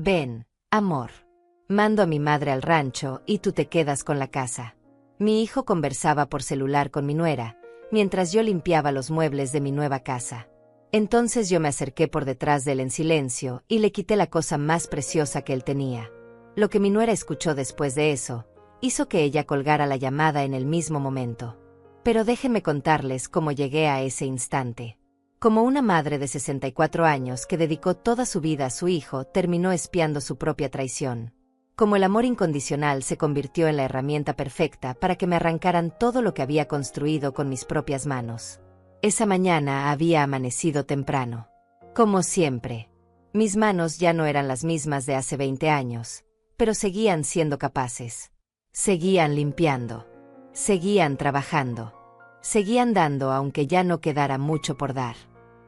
Ven, amor. Mando a mi madre al rancho y tú te quedas con la casa. Mi hijo conversaba por celular con mi nuera, mientras yo limpiaba los muebles de mi nueva casa. Entonces yo me acerqué por detrás de él en silencio y le quité la cosa más preciosa que él tenía. Lo que mi nuera escuchó después de eso, hizo que ella colgara la llamada en el mismo momento. Pero déjenme contarles cómo llegué a ese instante. Como una madre de 64 años que dedicó toda su vida a su hijo, terminó espiando su propia traición. Como el amor incondicional se convirtió en la herramienta perfecta para que me arrancaran todo lo que había construido con mis propias manos. Esa mañana había amanecido temprano. Como siempre. Mis manos ya no eran las mismas de hace 20 años, pero seguían siendo capaces. Seguían limpiando. Seguían trabajando. Seguían dando aunque ya no quedara mucho por dar.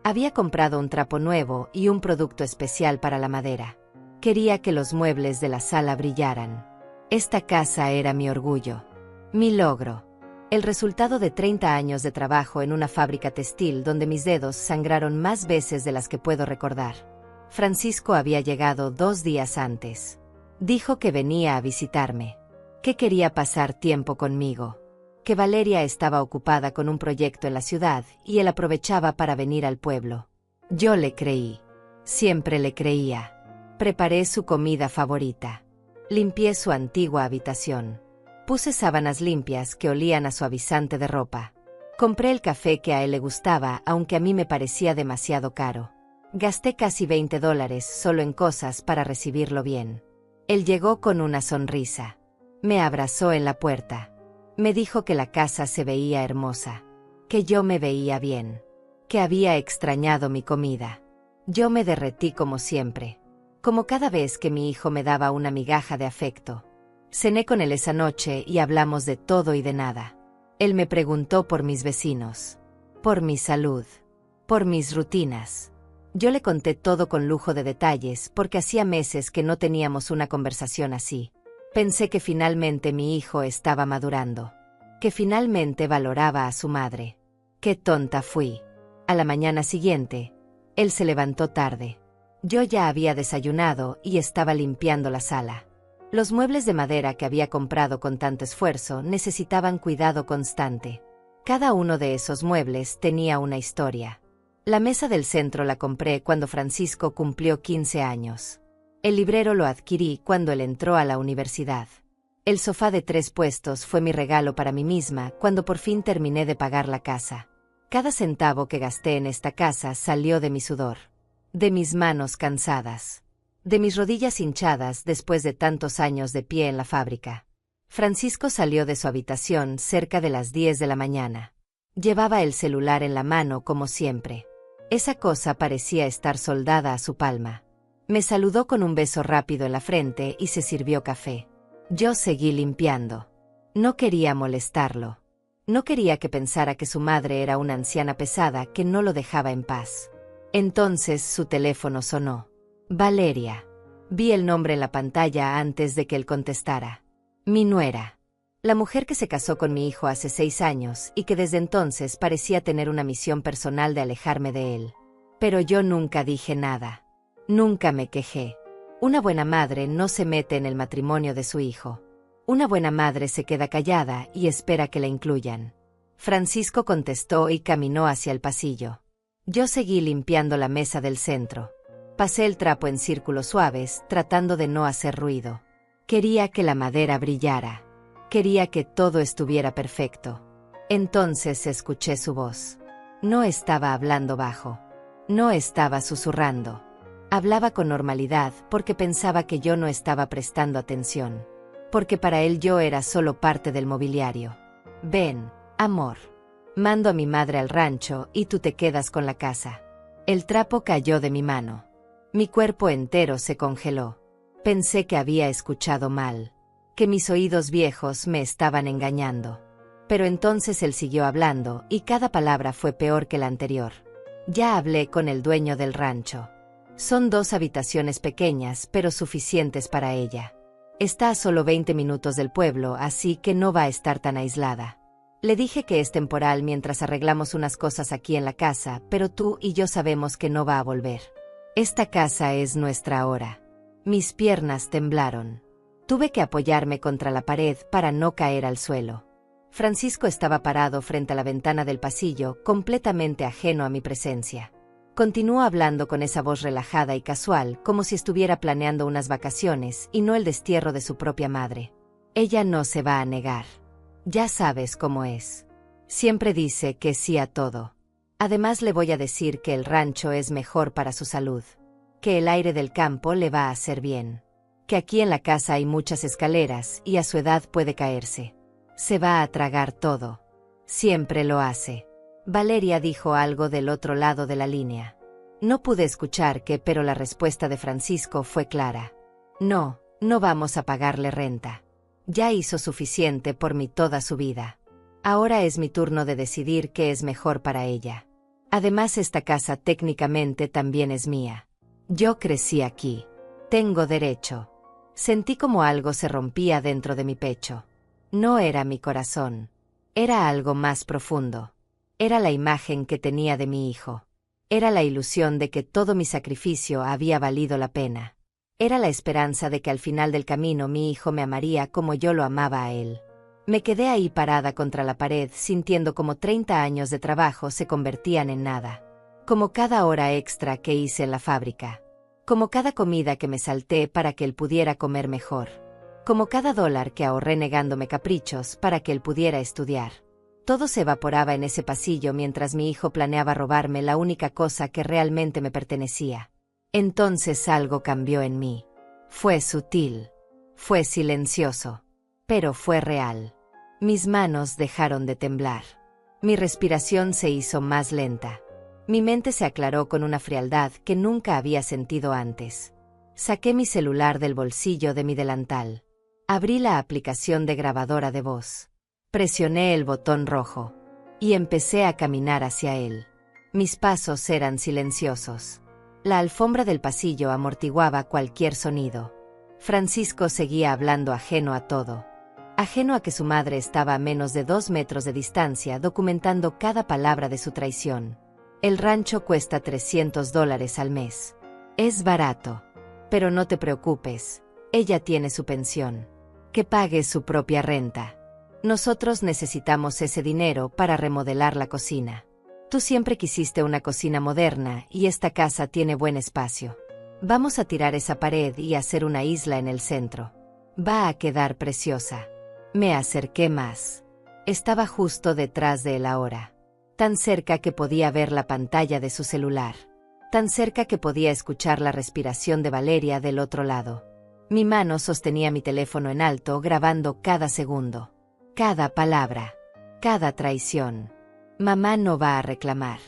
Había comprado un trapo nuevo y un producto especial para la madera. Quería que los muebles de la sala brillaran. Esta casa era mi orgullo. Mi logro. El resultado de 30 años de trabajo en una fábrica textil donde mis dedos sangraron más veces de las que puedo recordar. Francisco había llegado 2 días antes. Dijo que venía a visitarme. Que quería pasar tiempo conmigo. Que Valeria estaba ocupada con un proyecto en la ciudad y él aprovechaba para venir al pueblo. Yo le creí. Siempre le creía. Preparé su comida favorita. Limpié su antigua habitación. Puse sábanas limpias que olían a suavizante de ropa. Compré el café que a él le gustaba, aunque a mí me parecía demasiado caro. Gasté casi $20 solo en cosas para recibirlo bien. Él llegó con una sonrisa. Me abrazó en la puerta. Me dijo que la casa se veía hermosa. Que yo me veía bien. Que había extrañado mi comida. Yo me derretí como siempre. Como cada vez que mi hijo me daba una migaja de afecto. Cené con él esa noche y hablamos de todo y de nada. Él me preguntó por mis vecinos. Por mi salud. Por mis rutinas. Yo le conté todo con lujo de detalles porque hacía meses que no teníamos una conversación así. Pensé que finalmente mi hijo estaba madurando. Que finalmente valoraba a su madre. ¡Qué tonta fui! A la mañana siguiente, él se levantó tarde. Yo ya había desayunado y estaba limpiando la sala. Los muebles de madera que había comprado con tanto esfuerzo necesitaban cuidado constante. Cada uno de esos muebles tenía una historia. La mesa del centro la compré cuando Francisco cumplió 15 años. El librero lo adquirí cuando él entró a la universidad. El sofá de 3 puestos fue mi regalo para mí misma cuando por fin terminé de pagar la casa. Cada centavo que gasté en esta casa salió de mi sudor. De mis manos cansadas. De mis rodillas hinchadas después de tantos años de pie en la fábrica. Francisco salió de su habitación cerca de las 10 de la mañana. Llevaba el celular en la mano como siempre. Esa cosa parecía estar soldada a su palma. Me saludó con un beso rápido en la frente y se sirvió café. Yo seguí limpiando. No quería molestarlo. No quería que pensara que su madre era una anciana pesada que no lo dejaba en paz. Entonces su teléfono sonó. Valeria. Vi el nombre en la pantalla antes de que él contestara. Mi nuera. La mujer que se casó con mi hijo hace 6 años y que desde entonces parecía tener una misión personal de alejarme de él. Pero yo nunca dije nada. Nunca me quejé. Una buena madre no se mete en el matrimonio de su hijo. Una buena madre se queda callada y espera que la incluyan. Francisco contestó y caminó hacia el pasillo. Yo seguí limpiando la mesa del centro. Pasé el trapo en círculos suaves, tratando de no hacer ruido. Quería que la madera brillara. Quería que todo estuviera perfecto. Entonces escuché su voz. No estaba hablando bajo. No estaba susurrando. Hablaba con normalidad porque pensaba que yo no estaba prestando atención. Porque para él yo era solo parte del mobiliario. Ven, amor. Mando a mi madre al rancho y tú te quedas con la casa. El trapo cayó de mi mano. Mi cuerpo entero se congeló. Pensé que había escuchado mal. Que mis oídos viejos me estaban engañando. Pero entonces él siguió hablando y cada palabra fue peor que la anterior. Ya hablé con el dueño del rancho. Son 2 habitaciones pequeñas pero suficientes para ella. Está a solo 20 minutos del pueblo, así que no va a estar tan aislada. Le dije que es temporal mientras arreglamos unas cosas aquí en la casa, pero tú y yo sabemos que no va a volver. Esta casa es nuestra ahora. Mis piernas temblaron. Tuve que apoyarme contra la pared para no caer al suelo. Francisco estaba parado frente a la ventana del pasillo, completamente ajeno a mi presencia. Continuó hablando con esa voz relajada y casual, como si estuviera planeando unas vacaciones y no el destierro de su propia madre. Ella no se va a negar. Ya sabes cómo es. Siempre dice que sí a todo. Además le voy a decir que el rancho es mejor para su salud, que el aire del campo le va a hacer bien, que aquí en la casa hay muchas escaleras y a su edad puede caerse. Se va a tragar todo. Siempre lo hace. Valeria dijo algo del otro lado de la línea. No pude escuchar qué, pero la respuesta de Francisco fue clara. No, no vamos a pagarle renta. Ya hizo suficiente por mí toda su vida. Ahora es mi turno de decidir qué es mejor para ella. Además, esta casa técnicamente también es mía. Yo crecí aquí. Tengo derecho. Sentí como algo se rompía dentro de mi pecho. No era mi corazón. Era algo más profundo. Era la imagen que tenía de mi hijo. Era la ilusión de que todo mi sacrificio había valido la pena. Era la esperanza de que al final del camino mi hijo me amaría como yo lo amaba a él. Me quedé ahí parada contra la pared, sintiendo como 30 años de trabajo se convertían en nada. Como cada hora extra que hice en la fábrica. Como cada comida que me salté para que él pudiera comer mejor. Como cada dólar que ahorré negándome caprichos para que él pudiera estudiar. Todo se evaporaba en ese pasillo mientras mi hijo planeaba robarme la única cosa que realmente me pertenecía. Entonces algo cambió en mí. Fue sutil. Fue silencioso. Pero fue real. Mis manos dejaron de temblar. Mi respiración se hizo más lenta. Mi mente se aclaró con una frialdad que nunca había sentido antes. Saqué mi celular del bolsillo de mi delantal. Abrí la aplicación de grabadora de voz. Presioné el botón rojo. Y empecé a caminar hacia él. Mis pasos eran silenciosos. La alfombra del pasillo amortiguaba cualquier sonido. Francisco seguía hablando ajeno a todo. Ajeno a que su madre estaba a menos de 2 metros de distancia documentando cada palabra de su traición. El rancho cuesta $300 al mes. Es barato. Pero no te preocupes, ella tiene su pensión. Que pague su propia renta. Nosotros necesitamos ese dinero para remodelar la cocina. Tú siempre quisiste una cocina moderna y esta casa tiene buen espacio. Vamos a tirar esa pared y hacer una isla en el centro. Va a quedar preciosa. Me acerqué más. Estaba justo detrás de él ahora. Tan cerca que podía ver la pantalla de su celular. Tan cerca que podía escuchar la respiración de Valeria del otro lado. Mi mano sostenía mi teléfono en alto, grabando cada segundo. Cada palabra. Cada traición. Mamá no va a reclamar.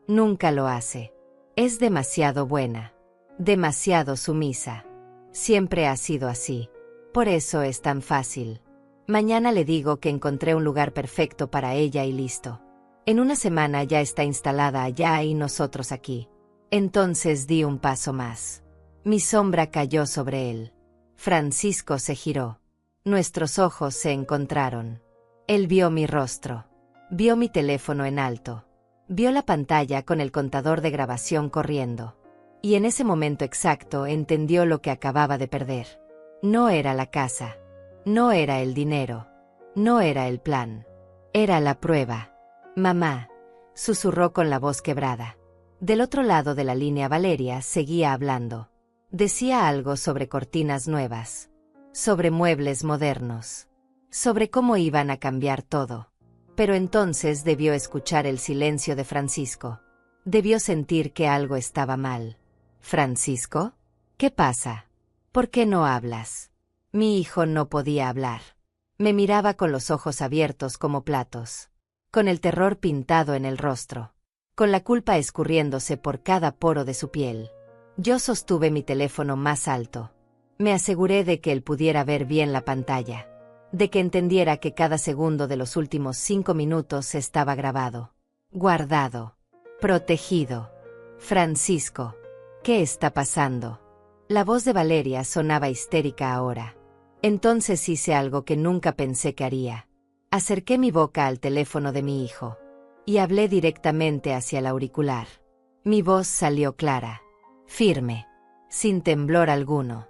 Nunca lo hace. Es demasiado buena. Demasiado sumisa. Siempre ha sido así. Por eso es tan fácil. Mañana le digo que encontré un lugar perfecto para ella y listo. En una semana ya está instalada allá y nosotros aquí. Entonces di un paso más. Mi sombra cayó sobre él. Francisco se giró. Nuestros ojos se encontraron. Él vio mi rostro. Vio mi teléfono en alto. Vio la pantalla con el contador de grabación corriendo. Y en ese momento exacto entendió lo que acababa de perder. No era la casa. No era el dinero. No era el plan. Era la prueba. Mamá, susurró con la voz quebrada. Del otro lado de la línea Valeria seguía hablando. Decía algo sobre cortinas nuevas. Sobre muebles modernos. Sobre cómo iban a cambiar todo. Pero entonces debió escuchar el silencio de Francisco. Debió sentir que algo estaba mal. ¿Francisco? ¿Qué pasa? ¿Por qué no hablas? Mi hijo no podía hablar. Me miraba con los ojos abiertos como platos. Con el terror pintado en el rostro. Con la culpa escurriéndose por cada poro de su piel. Yo sostuve mi teléfono más alto. Me aseguré de que él pudiera ver bien la pantalla. De que entendiera que cada segundo de los últimos 5 minutos estaba grabado. Guardado. Protegido. Francisco. ¿Qué está pasando? La voz de Valeria sonaba histérica ahora. Entonces hice algo que nunca pensé que haría. Acerqué mi boca al teléfono de mi hijo. Y hablé directamente hacia el auricular. Mi voz salió clara. Firme. Sin temblor alguno.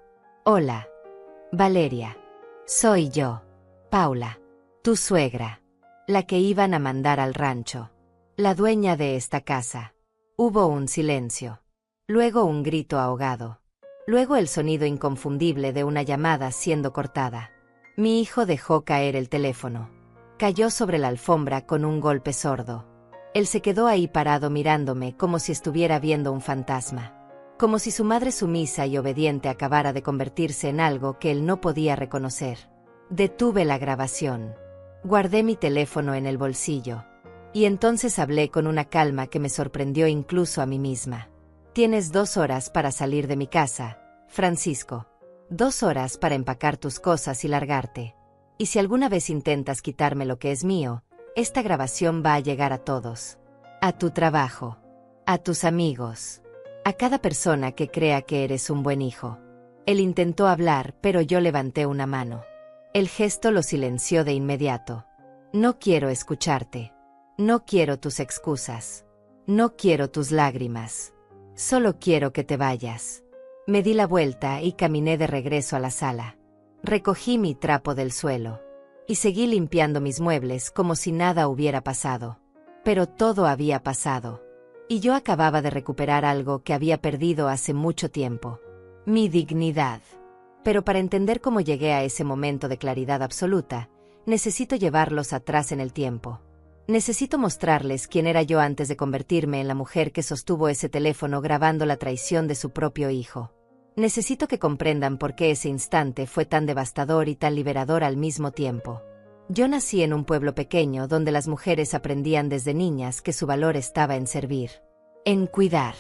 Hola, Valeria. Soy yo, Paula, tu suegra, la que iban a mandar al rancho, la dueña de esta casa. Hubo un silencio. Luego un grito ahogado. Luego el sonido inconfundible de una llamada siendo cortada. Mi hijo dejó caer el teléfono. Cayó sobre la alfombra con un golpe sordo. Él se quedó ahí parado mirándome como si estuviera viendo un fantasma. Como si su madre sumisa y obediente acabara de convertirse en algo que él no podía reconocer. Detuve la grabación. Guardé mi teléfono en el bolsillo. Y entonces hablé con una calma que me sorprendió incluso a mí misma. Tienes 2 horas para salir de mi casa, Francisco. 2 horas para empacar tus cosas y largarte. Y si alguna vez intentas quitarme lo que es mío, esta grabación va a llegar a todos. A tu trabajo. A tus amigos. A cada persona que crea que eres un buen hijo. Él intentó hablar, pero yo levanté una mano. El gesto lo silenció de inmediato. No quiero escucharte. No quiero tus excusas. No quiero tus lágrimas. Solo quiero que te vayas. Me di la vuelta y caminé de regreso a la sala. Recogí mi trapo del suelo. Y seguí limpiando mis muebles como si nada hubiera pasado. Pero todo había pasado. Y yo acababa de recuperar algo que había perdido hace mucho tiempo. Mi dignidad. Pero para entender cómo llegué a ese momento de claridad absoluta, necesito llevarlos atrás en el tiempo. Necesito mostrarles quién era yo antes de convertirme en la mujer que sostuvo ese teléfono grabando la traición de su propio hijo. Necesito que comprendan por qué ese instante fue tan devastador y tan liberador al mismo tiempo. Yo nací en un pueblo pequeño donde las mujeres aprendían desde niñas que su valor estaba en servir, en cuidar,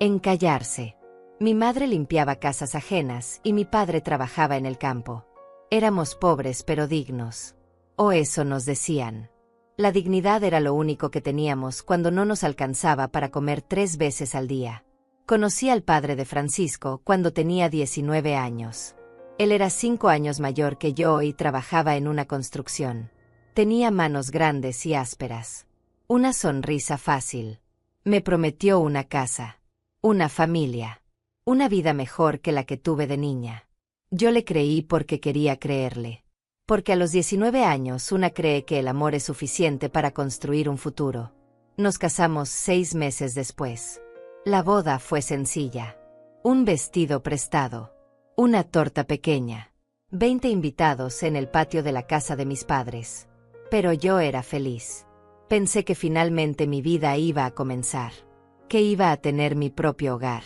en callarse. Mi madre limpiaba casas ajenas y mi padre trabajaba en el campo. Éramos pobres pero dignos. O eso nos decían. La dignidad era lo único que teníamos cuando no nos alcanzaba para comer 3 veces al día. Conocí al padre de Francisco cuando tenía 19 años. Él era 5 años mayor que yo y trabajaba en una construcción. Tenía manos grandes y ásperas. Una sonrisa fácil. Me prometió una casa. Una familia. Una vida mejor que la que tuve de niña. Yo le creí porque quería creerle. Porque a los 19 años una cree que el amor es suficiente para construir un futuro. Nos casamos 6 meses después. La boda fue sencilla. Un vestido prestado. Una torta pequeña. 20 invitados en el patio de la casa de mis padres. Pero yo era feliz. Pensé que finalmente mi vida iba a comenzar. Que iba a tener mi propio hogar.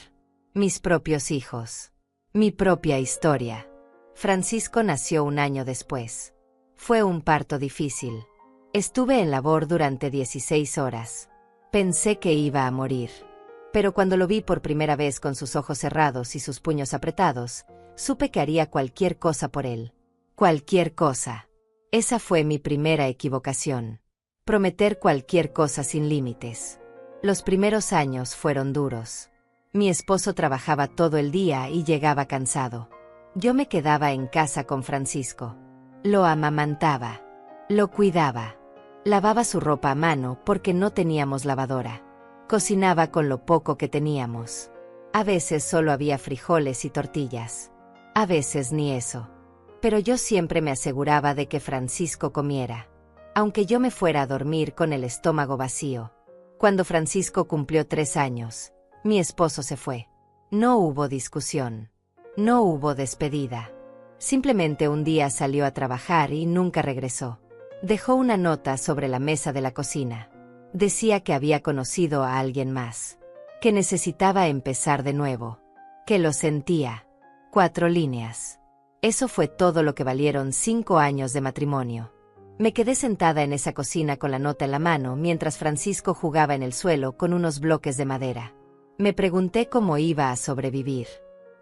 Mis propios hijos. Mi propia historia. Francisco nació 1 año después. Fue un parto difícil. Estuve en labor durante 16 horas. Pensé que iba a morir. Pero cuando lo vi por primera vez con sus ojos cerrados y sus puños apretados, supe que haría cualquier cosa por él. Cualquier cosa. Esa fue mi primera equivocación. Prometer cualquier cosa sin límites. Los primeros años fueron duros. Mi esposo trabajaba todo el día y llegaba cansado. Yo me quedaba en casa con Francisco. Lo amamantaba. Lo cuidaba. Lavaba su ropa a mano porque no teníamos lavadora. Cocinaba con lo poco que teníamos. A veces solo había frijoles y tortillas. A veces ni eso. Pero yo siempre me aseguraba de que Francisco comiera. Aunque yo me fuera a dormir con el estómago vacío. Cuando Francisco cumplió 3 años, mi esposo se fue. No hubo discusión. No hubo despedida. Simplemente un día salió a trabajar y nunca regresó. Dejó una nota sobre la mesa de la cocina. Decía que había conocido a alguien más. Que necesitaba empezar de nuevo. Que lo sentía. 4 líneas. Eso fue todo lo que valieron 5 años de matrimonio. Me quedé sentada en esa cocina con la nota en la mano mientras Francisco jugaba en el suelo con unos bloques de madera. Me pregunté cómo iba a sobrevivir.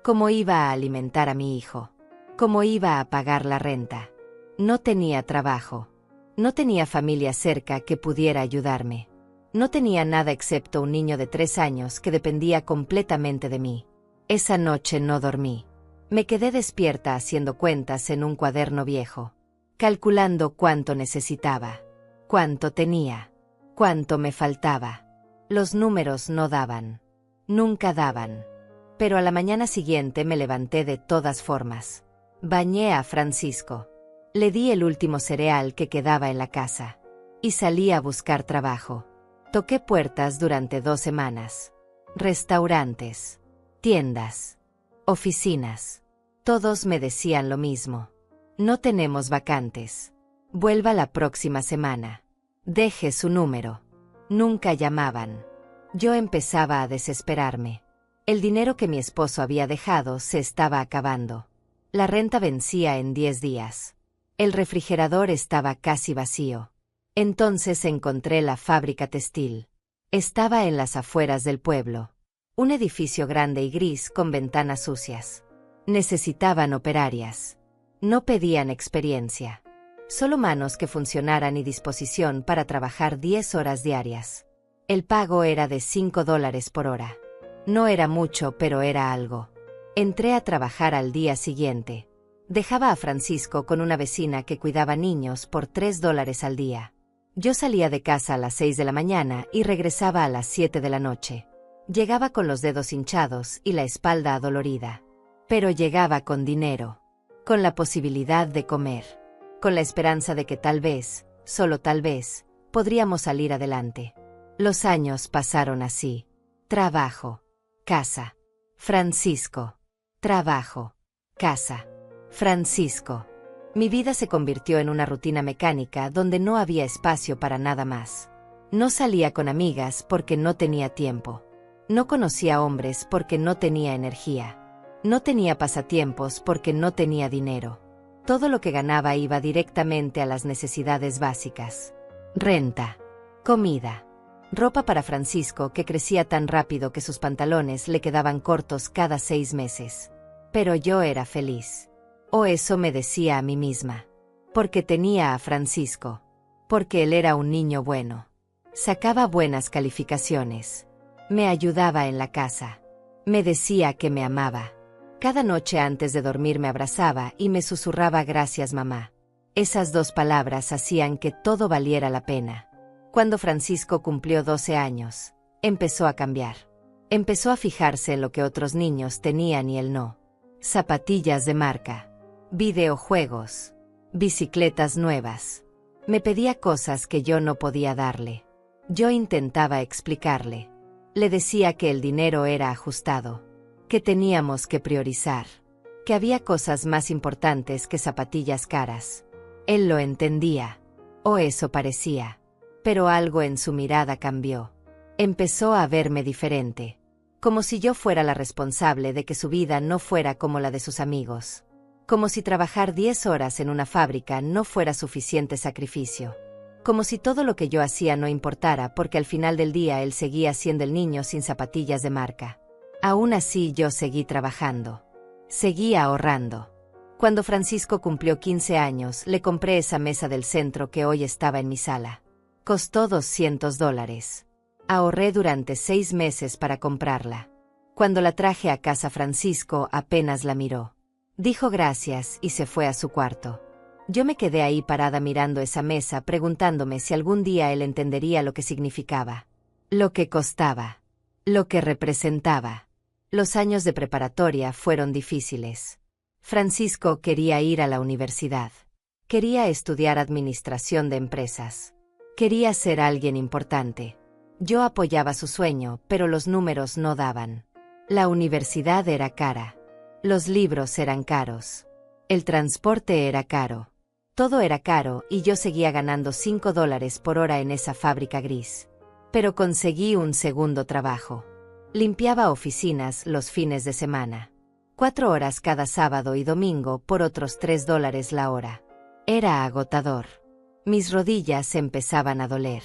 Cómo iba a alimentar a mi hijo. Cómo iba a pagar la renta. No tenía trabajo. No tenía familia cerca que pudiera ayudarme. No tenía nada excepto un niño de 3 años que dependía completamente de mí. Esa noche no dormí. Me quedé despierta haciendo cuentas en un cuaderno viejo. Calculando cuánto necesitaba. Cuánto tenía. Cuánto me faltaba. Los números no daban. Nunca daban. Pero a la mañana siguiente me levanté de todas formas. Bañé a Francisco. Le di el último cereal que quedaba en la casa. Y salí a buscar trabajo. Toqué puertas durante 2 semanas. Restaurantes, tiendas, oficinas. Todos me decían lo mismo. No tenemos vacantes. Vuelva la próxima semana. Deje su número. Nunca llamaban. Yo empezaba a desesperarme. El dinero que mi esposo había dejado se estaba acabando. La renta vencía en 10 días. El refrigerador estaba casi vacío. Entonces encontré la fábrica textil. Estaba en las afueras del pueblo. Un edificio grande y gris con ventanas sucias. Necesitaban operarias. No pedían experiencia. Solo manos que funcionaran y disposición para trabajar 10 horas diarias. El pago era de $5 por hora. No era mucho, pero era algo. Entré a trabajar al día siguiente. Dejaba a Francisco con una vecina que cuidaba niños por $3 al día. Yo salía de casa a las 6 de la mañana y regresaba a las 7 de la noche. Llegaba con los dedos hinchados y la espalda adolorida. Pero llegaba con dinero. Con la posibilidad de comer. Con la esperanza de que tal vez, solo tal vez, podríamos salir adelante. Los años pasaron así. Trabajo. Casa. Francisco. Trabajo. Casa. Francisco. Mi vida se convirtió en una rutina mecánica donde no había espacio para nada más. No salía con amigas porque no tenía tiempo. No conocía hombres porque no tenía energía. No tenía pasatiempos porque no tenía dinero. Todo lo que ganaba iba directamente a las necesidades básicas. Renta. Comida. Ropa para Francisco, que crecía tan rápido que sus pantalones le quedaban cortos cada 6 meses. Pero yo era feliz. O eso me decía a mí misma. Porque tenía a Francisco. Porque él era un niño bueno. Sacaba buenas calificaciones. Me ayudaba en la casa. Me decía que me amaba. Cada noche antes de dormir me abrazaba y me susurraba gracias mamá. Esas 2 palabras hacían que todo valiera la pena. Cuando Francisco cumplió 12 años, empezó a cambiar. Empezó a fijarse en lo que otros niños tenían y él no. Zapatillas de marca. Videojuegos. Bicicletas nuevas. Me pedía cosas que yo no podía darle. Yo intentaba explicarle. Le decía que el dinero era ajustado. Que teníamos que priorizar. Que había cosas más importantes que zapatillas caras. Él lo entendía. O eso parecía. Pero algo en su mirada cambió. Empezó a verme diferente. Como si yo fuera la responsable de que su vida no fuera como la de sus amigos. Como si trabajar 10 horas en una fábrica no fuera suficiente sacrificio. Como si todo lo que yo hacía no importara porque al final del día él seguía siendo el niño sin zapatillas de marca. Aún así yo seguí trabajando. Seguí ahorrando. Cuando Francisco cumplió 15 años, le compré esa mesa del centro que hoy estaba en mi sala. Costó $200. Ahorré durante 6 meses para comprarla. Cuando la traje a casa, Francisco apenas la miró. Dijo gracias y se fue a su cuarto. Yo me quedé ahí parada mirando esa mesa, preguntándome si algún día él entendería lo que significaba. Lo que costaba. Lo que representaba. Los años de preparatoria fueron difíciles. Francisco quería ir a la universidad. Quería estudiar administración de empresas. Quería ser alguien importante. Yo apoyaba su sueño, pero los números no daban. La universidad era cara. Los libros eran caros. El transporte era caro. Todo era caro y yo seguía ganando $5 por hora en esa fábrica gris. Pero conseguí un segundo trabajo. Limpiaba oficinas los fines de semana. 4 horas cada sábado y domingo por otros $3 la hora. Era agotador. Mis rodillas empezaban a doler.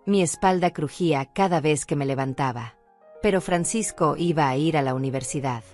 Mi espalda crujía cada vez que me levantaba. Pero Francisco iba a ir a la universidad.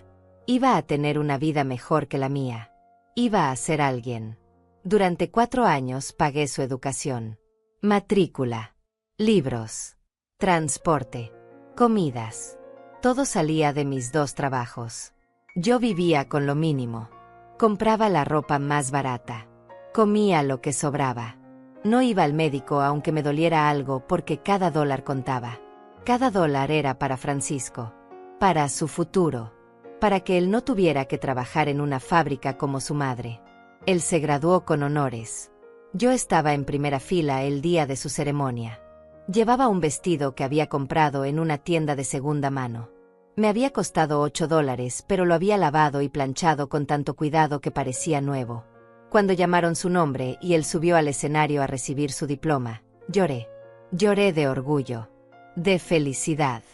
Iba a tener una vida mejor que la mía. Iba a ser alguien. Durante 4 años pagué su educación. Matrícula. Libros. Transporte. Comidas. Todo salía de mis 2 trabajos. Yo vivía con lo mínimo. Compraba la ropa más barata. Comía lo que sobraba. No iba al médico aunque me doliera algo porque cada dólar contaba. Cada dólar era para Francisco. Para su futuro. para que él no tuviera que trabajar en una fábrica como su madre. Él se graduó con honores. Yo estaba en primera fila el día de su ceremonia. Llevaba un vestido que había comprado en una tienda de segunda mano. Me había costado $8, pero lo había lavado y planchado con tanto cuidado que parecía nuevo. Cuando llamaron su nombre y él subió al escenario a recibir su diploma, lloré. Lloré de orgullo, de felicidad,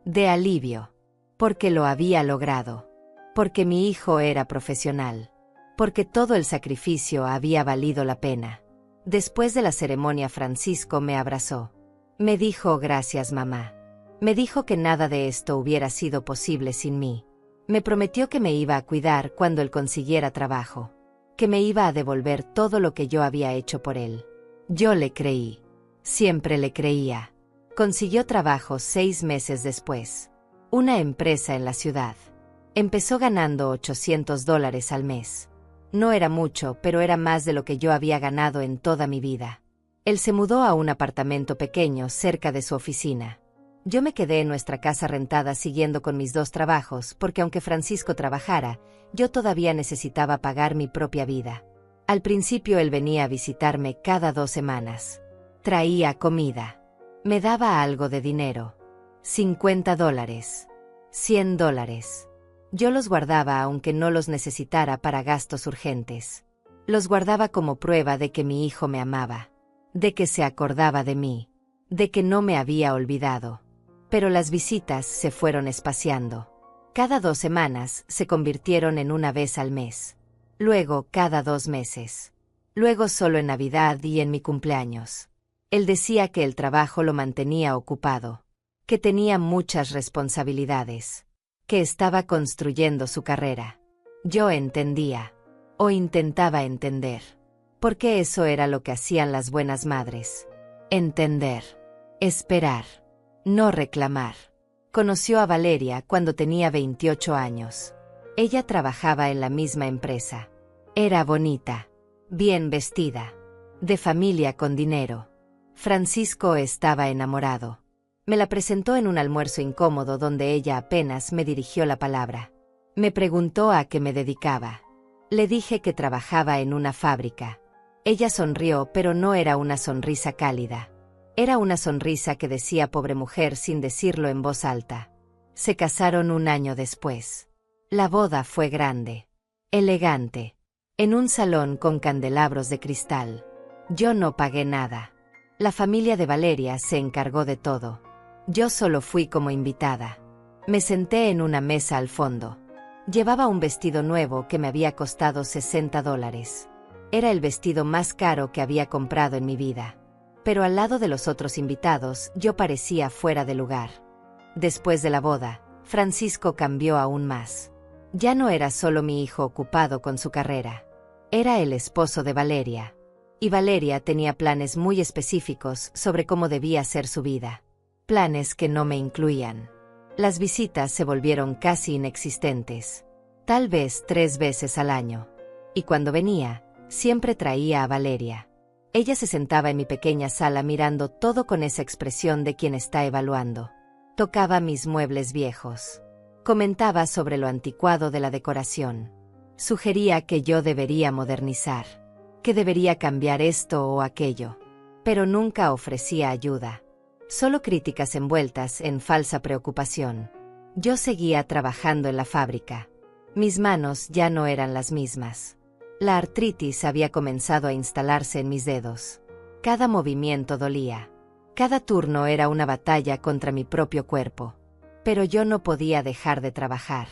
de alivio, porque lo había logrado, porque mi hijo era profesional, porque todo el sacrificio había valido la pena. Después de la ceremonia, Francisco me abrazó. Me dijo gracias, mamá. Me dijo que nada de esto hubiera sido posible sin mí. Me prometió que me iba a cuidar cuando él consiguiera trabajo, que me iba a devolver todo lo que yo había hecho por él. Yo le creí. Siempre le creía. Consiguió trabajo 6 meses después. Una empresa en la ciudad. Empezó ganando $800 al mes. No era mucho, pero era más de lo que yo había ganado en toda mi vida. Él se mudó a un apartamento pequeño cerca de su oficina. Yo me quedé en nuestra casa rentada siguiendo con mis 2 trabajos, porque aunque Francisco trabajara, yo todavía necesitaba pagar mi propia vida. Al principio él venía a visitarme cada 2 semanas. Traía comida. Me daba algo de dinero. $50. $100. Yo los guardaba aunque no los necesitara para gastos urgentes. Los guardaba como prueba de que mi hijo me amaba, de que se acordaba de mí, de que no me había olvidado. Pero las visitas se fueron espaciando. Cada 2 semanas se convirtieron en una vez al mes. Luego cada 2 meses. Luego solo en Navidad y en mi cumpleaños. Él decía que el trabajo lo mantenía ocupado, que tenía muchas responsabilidades, que estaba construyendo su carrera. Yo entendía, o intentaba entender, porque eso era lo que hacían las buenas madres. Entender, esperar, no reclamar. Conoció a Valeria cuando tenía 28 años. Ella trabajaba en la misma empresa. Era bonita, bien vestida, de familia con dinero. Francisco estaba enamorado. Me la presentó en un almuerzo incómodo donde ella apenas me dirigió la palabra. Me preguntó a qué me dedicaba. Le dije que trabajaba en una fábrica. Ella sonrió, pero no era una sonrisa cálida. Era una sonrisa que decía pobre mujer sin decirlo en voz alta. Se casaron 1 año después. La boda fue grande, elegante, en un salón con candelabros de cristal. Yo no pagué nada. La familia de Valeria se encargó de todo. Yo solo fui como invitada. Me senté en una mesa al fondo. Llevaba un vestido nuevo que me había costado $60. Era el vestido más caro que había comprado en mi vida. Pero al lado de los otros invitados, yo parecía fuera de lugar. Después de la boda, Francisco cambió aún más. Ya no era solo mi hijo ocupado con su carrera. Era el esposo de Valeria. Y Valeria tenía planes muy específicos sobre cómo debía ser su vida. Planes que no me incluían. Las visitas se volvieron casi inexistentes. Tal vez 3 veces al año. Y cuando venía, siempre traía a Valeria. Ella se sentaba en mi pequeña sala mirando todo con esa expresión de quien está evaluando. Tocaba mis muebles viejos. Comentaba sobre lo anticuado de la decoración. Sugería que yo debería modernizar, que debería cambiar esto o aquello. Pero nunca ofrecía ayuda. Solo críticas envueltas en falsa preocupación. Yo seguía trabajando en la fábrica. Mis manos ya no eran las mismas. La artritis había comenzado a instalarse en mis dedos. Cada movimiento dolía. Cada turno era una batalla contra mi propio cuerpo. Pero yo no podía dejar de trabajar.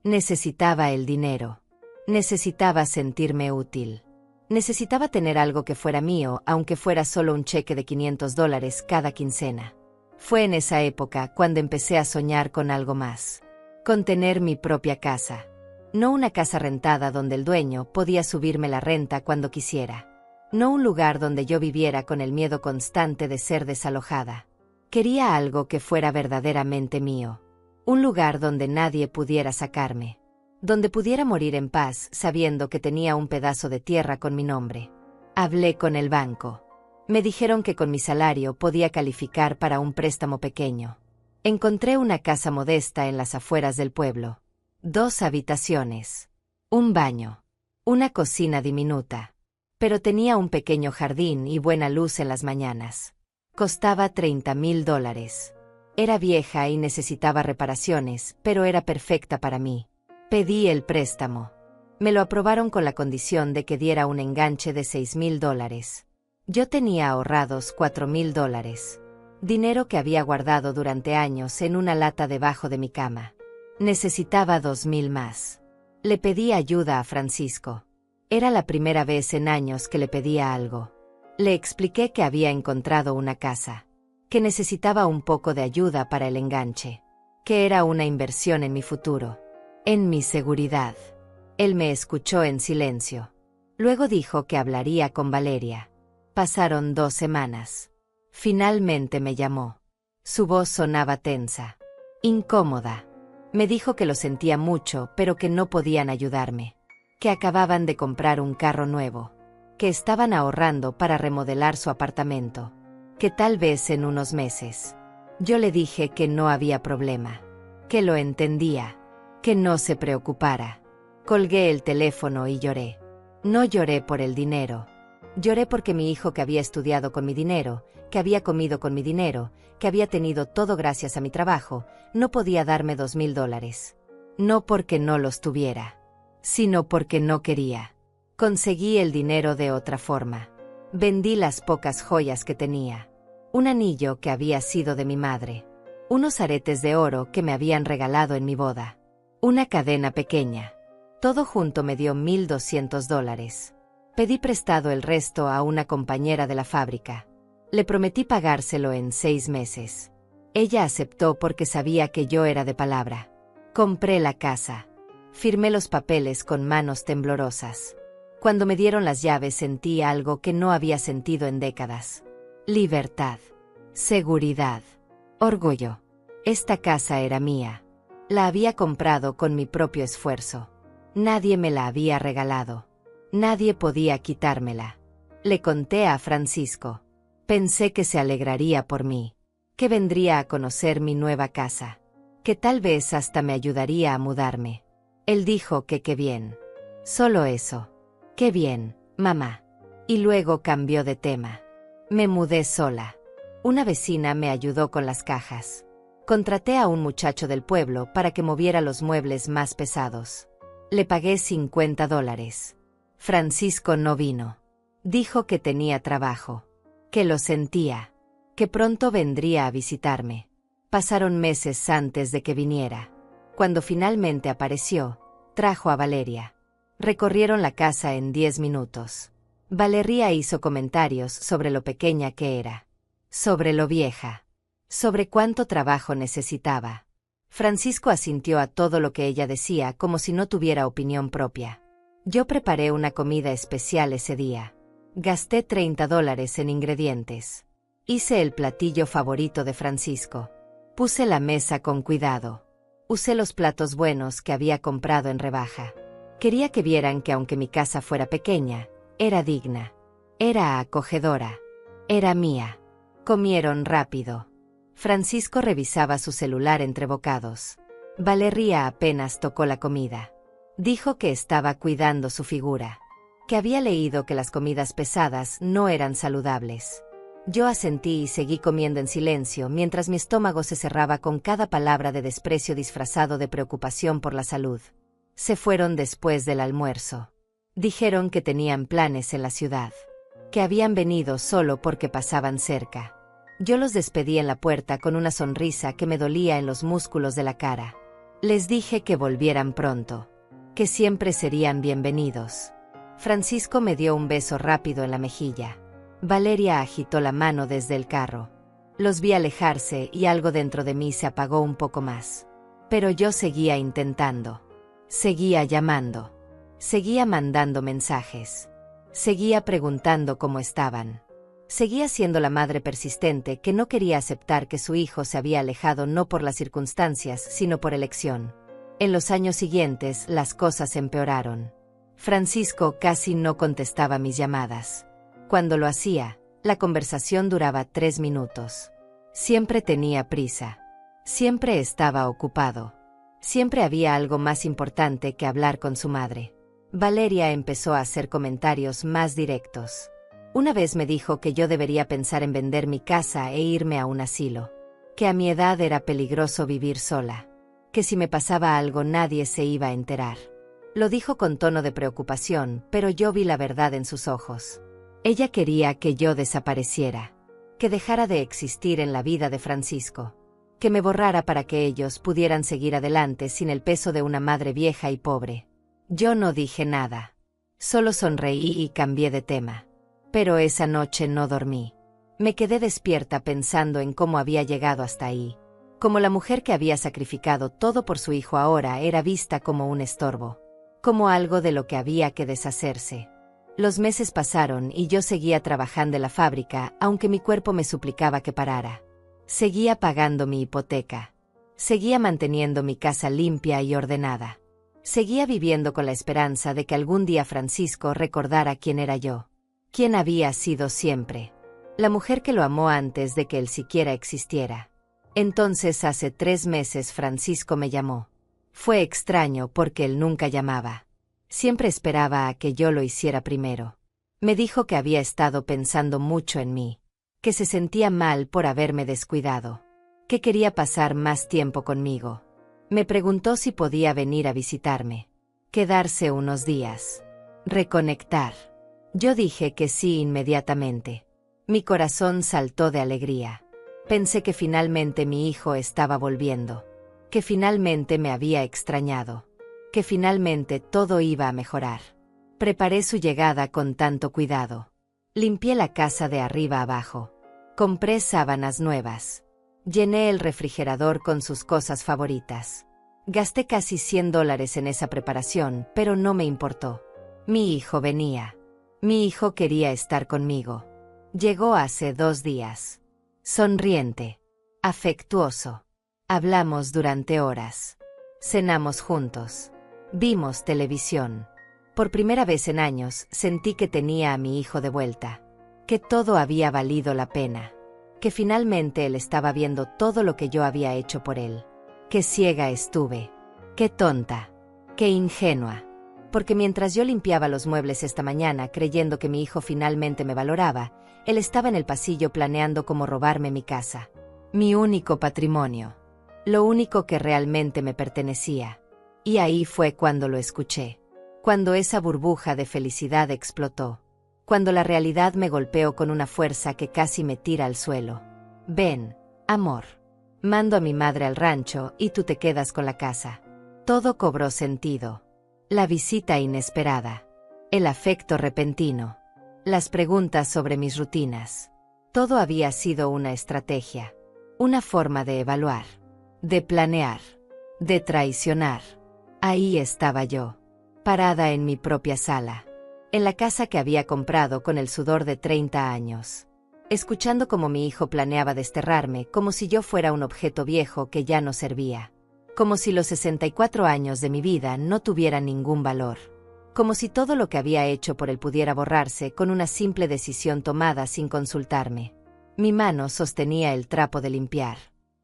Necesitaba el dinero. Necesitaba sentirme útil. Necesitaba tener algo que fuera mío, aunque fuera solo un cheque de $500 cada quincena. Fue en esa época cuando empecé a soñar con algo más. Con tener mi propia casa. No una casa rentada donde el dueño podía subirme la renta cuando quisiera. No un lugar donde yo viviera con el miedo constante de ser desalojada. Quería algo que fuera verdaderamente mío. Un lugar donde nadie pudiera sacarme. Donde pudiera morir en paz sabiendo que tenía un pedazo de tierra con mi nombre. Hablé con el banco. Me dijeron que con mi salario podía calificar para un préstamo pequeño. Encontré una casa modesta en las afueras del pueblo. 2 habitaciones, un baño, una cocina diminuta. Pero tenía un pequeño jardín y buena luz en las mañanas. Costaba $30,000. Era vieja y necesitaba reparaciones, pero era perfecta para mí. Pedí el préstamo. Me lo aprobaron con la condición de que diera un enganche de $6,000. Yo tenía ahorrados $4,000. Dinero que había guardado durante años en una lata debajo de mi cama. Necesitaba $2,000 más. Le pedí ayuda a Francisco. Era la primera vez en años que le pedía algo. Le expliqué que había encontrado una casa, que necesitaba un poco de ayuda para el enganche, que era una inversión en mi futuro, en mi seguridad. Él me escuchó en silencio. Luego dijo que hablaría con Valeria. Pasaron 2 semanas. Finalmente me llamó. Su voz sonaba tensa, incómoda. Me dijo que lo sentía mucho, pero que no podían ayudarme. Que acababan de comprar un carro nuevo, que estaban ahorrando para remodelar su apartamento, que tal vez en unos meses. Yo le dije que no había problema, que lo entendía, que no se preocupara. Colgué el teléfono y lloré. No lloré por el dinero. Lloré porque mi hijo, que había estudiado con mi dinero, que había comido con mi dinero, que había tenido todo gracias a mi trabajo, no podía darme $2,000. No porque no los tuviera, sino porque no quería. Conseguí el dinero de otra forma. Vendí las pocas joyas que tenía. Un anillo que había sido de mi madre. Unos aretes de oro que me habían regalado en mi boda. Una cadena pequeña. Todo junto me dio $1,200. Pedí prestado el resto a una compañera de la fábrica. Le prometí pagárselo en 6 meses. Ella aceptó porque sabía que yo era de palabra. Compré la casa. Firmé los papeles con manos temblorosas. Cuando me dieron las llaves sentí algo que no había sentido en décadas. Libertad. Seguridad. Orgullo. Esta casa era mía. La había comprado con mi propio esfuerzo. Nadie me la había regalado. Nadie podía quitármela. Le conté a Francisco. Pensé que se alegraría por mí. Que vendría a conocer mi nueva casa. Que tal vez hasta me ayudaría a mudarme. Él dijo que qué bien. Solo eso. Qué bien, mamá. Y luego cambió de tema. Me mudé sola. Una vecina me ayudó con las cajas. Contraté a un muchacho del pueblo para que moviera los muebles más pesados. Le pagué $50. Francisco no vino. Dijo que tenía trabajo. Que lo sentía. Que pronto vendría a visitarme. Pasaron meses antes de que viniera. Cuando finalmente apareció, trajo a Valeria. Recorrieron la casa en 10 minutos. Valeria hizo comentarios sobre lo pequeña que era, sobre lo vieja, sobre cuánto trabajo necesitaba. Francisco asintió a todo lo que ella decía como si no tuviera opinión propia. Yo preparé una comida especial ese día. Gasté $30 en ingredientes. Hice el platillo favorito de Francisco. Puse la mesa con cuidado. Usé los platos buenos que había comprado en rebaja. Quería que vieran que aunque mi casa fuera pequeña, era digna. Era acogedora. Era mía. Comieron rápido. Francisco revisaba su celular entre bocados. Valeria apenas tocó la comida. Dijo que estaba cuidando su figura. Que había leído que las comidas pesadas no eran saludables. Yo asentí y seguí comiendo en silencio mientras mi estómago se cerraba con cada palabra de desprecio disfrazado de preocupación por la salud. Se fueron después del almuerzo. Dijeron que tenían planes en la ciudad. Que habían venido solo porque pasaban cerca. Yo los despedí en la puerta con una sonrisa que me dolía en los músculos de la cara. Les dije que volvieran pronto. Que siempre serían bienvenidos. Francisco me dio un beso rápido en la mejilla. Valeria agitó la mano desde el carro. Los vi alejarse y algo dentro de mí se apagó un poco más. Pero yo seguía intentando. Seguía llamando. Seguía mandando mensajes. Seguía preguntando cómo estaban. Seguía siendo la madre persistente que no quería aceptar que su hijo se había alejado no por las circunstancias, sino por elección. En los años siguientes, las cosas empeoraron. Francisco casi no contestaba mis llamadas. Cuando lo hacía, la conversación duraba 3 minutos. Siempre tenía prisa. Siempre estaba ocupado. Siempre había algo más importante que hablar con su madre. Valeria empezó a hacer comentarios más directos. Una vez me dijo que yo debería pensar en vender mi casa e irme a un asilo. Que a mi edad era peligroso vivir sola. Que si me pasaba algo nadie se iba a enterar. Lo dijo con tono de preocupación, pero yo vi la verdad en sus ojos. Ella quería que yo desapareciera. Que dejara de existir en la vida de Francisco. Que me borrara para que ellos pudieran seguir adelante sin el peso de una madre vieja y pobre. Yo no dije nada. Solo sonreí y cambié de tema. Pero esa noche no dormí. Me quedé despierta pensando en cómo había llegado hasta ahí. Como la mujer que había sacrificado todo por su hijo ahora era vista como un estorbo. Como algo de lo que había que deshacerse. Los meses pasaron y yo seguía trabajando en la fábrica, aunque mi cuerpo me suplicaba que parara. Seguía pagando mi hipoteca. Seguía manteniendo mi casa limpia y ordenada. Seguía viviendo con la esperanza de que algún día Francisco recordara quién era yo. Quién había sido siempre. La mujer que lo amó antes de que él siquiera existiera. Entonces hace 3 meses Francisco me llamó. Fue extraño porque él nunca llamaba. Siempre esperaba a que yo lo hiciera primero. Me dijo que había estado pensando mucho en mí. Que se sentía mal por haberme descuidado. Que quería pasar más tiempo conmigo. Me preguntó si podía venir a visitarme. Quedarse unos días. Reconectar. Yo dije que sí inmediatamente. Mi corazón saltó de alegría. Pensé que finalmente mi hijo estaba volviendo. Que finalmente me había extrañado. Que finalmente todo iba a mejorar. Preparé su llegada con tanto cuidado. Limpié la casa de arriba abajo. Compré sábanas nuevas. Llené el refrigerador con sus cosas favoritas. Gasté casi $100 en esa preparación, pero no me importó. Mi hijo venía. Mi hijo quería estar conmigo. Llegó hace 2 días. Sonriente. Afectuoso. Hablamos durante horas. Cenamos juntos. Vimos televisión. Por primera vez en años sentí que tenía a mi hijo de vuelta. Que todo había valido la pena. Que finalmente él estaba viendo todo lo que yo había hecho por él. Qué ciega estuve. Qué tonta. Qué ingenua. Porque mientras yo limpiaba los muebles esta mañana creyendo que mi hijo finalmente me valoraba, él estaba en el pasillo planeando cómo robarme mi casa. Mi único patrimonio. Lo único que realmente me pertenecía. Y ahí fue cuando lo escuché. Cuando esa burbuja de felicidad explotó. Cuando la realidad me golpeó con una fuerza que casi me tira al suelo. Ven, amor. Mando a mi madre al rancho y tú te quedas con la casa. Todo cobró sentido. La visita inesperada. El afecto repentino. Las preguntas sobre mis rutinas. Todo había sido una estrategia. Una forma de evaluar. De planear. De traicionar. Ahí estaba yo. Parada en mi propia sala. En la casa que había comprado con el sudor de 30 años. Escuchando cómo mi hijo planeaba desterrarme, como si yo fuera un objeto viejo que ya no servía. Como si los 64 años de mi vida no tuvieran ningún valor. Como si todo lo que había hecho por él pudiera borrarse con una simple decisión tomada sin consultarme. Mi mano sostenía el trapo de limpiar.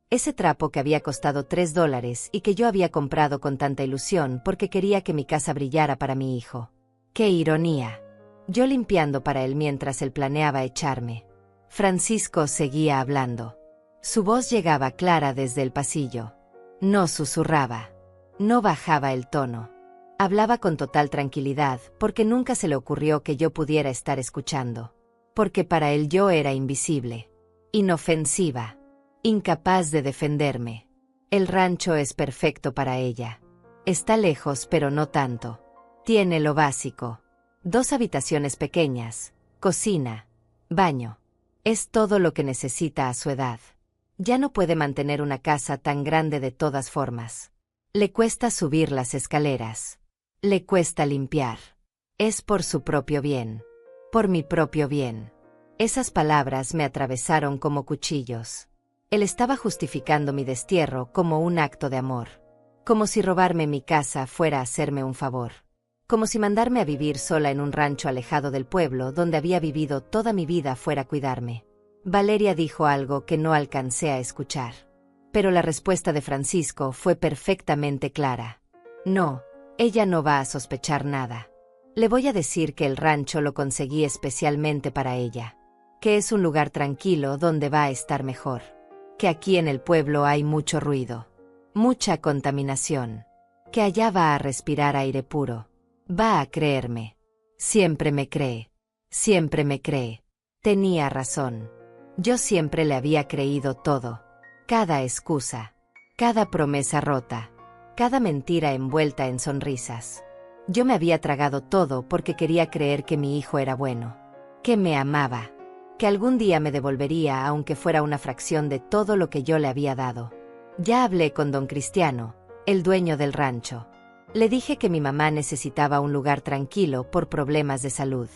Ese trapo que había costado $3 y que yo había comprado con tanta ilusión porque quería que mi casa brillara para mi hijo. ¡Qué ironía! Yo limpiando para él mientras él planeaba echarme. Francisco seguía hablando. Su voz llegaba clara desde el pasillo. No susurraba. No bajaba el tono. Hablaba con total tranquilidad porque nunca se le ocurrió que yo pudiera estar escuchando. Porque para él yo era invisible. Inofensiva. Incapaz de defenderme. El rancho es perfecto para ella. Está lejos pero no tanto. Tiene lo básico. 2 habitaciones pequeñas, cocina, baño. Es todo lo que necesita a su edad. Ya no puede mantener una casa tan grande de todas formas. Le cuesta subir las escaleras. Le cuesta limpiar. Es por su propio bien. Por mi propio bien. Esas palabras me atravesaron como cuchillos. Él estaba justificando mi destierro como un acto de amor. Como si robarme mi casa fuera a hacerme un favor. Como si mandarme a vivir sola en un rancho alejado del pueblo donde había vivido toda mi vida fuera a cuidarme. Valeria dijo algo que no alcancé a escuchar. Pero la respuesta de Francisco fue perfectamente clara. No, ella no va a sospechar nada. Le voy a decir que el rancho lo conseguí especialmente para ella. Que es un lugar tranquilo donde va a estar mejor. Que aquí en el pueblo hay mucho ruido. Mucha contaminación. Que allá va a respirar aire puro. Va a creerme. Siempre me cree. Siempre me cree. Tenía razón. Yo siempre le había creído todo. Cada excusa. Cada promesa rota. Cada mentira envuelta en sonrisas. Yo me había tragado todo porque quería creer que mi hijo era bueno. Que me amaba. Que algún día me devolvería aunque fuera una fracción de todo lo que yo le había dado. Ya hablé con don Cristiano, el dueño del rancho. Le dije que mi mamá necesitaba un lugar tranquilo por problemas de salud.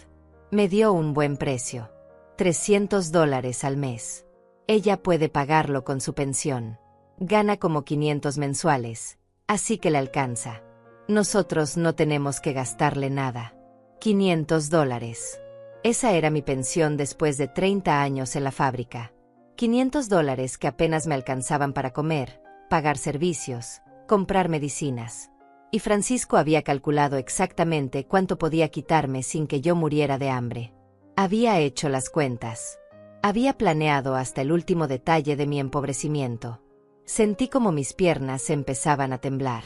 Me dio un buen precio. $300 al mes. Ella puede pagarlo con su pensión. Gana como 500 mensuales, así que le alcanza. Nosotros no tenemos que gastarle nada. $500. Esa era mi pensión después de 30 años en la fábrica. $500 que apenas me alcanzaban para comer, pagar servicios, comprar medicinas. Y Francisco había calculado exactamente cuánto podía quitarme sin que yo muriera de hambre. Había hecho las cuentas. Había planeado hasta el último detalle de mi empobrecimiento. Sentí como mis piernas empezaban a temblar.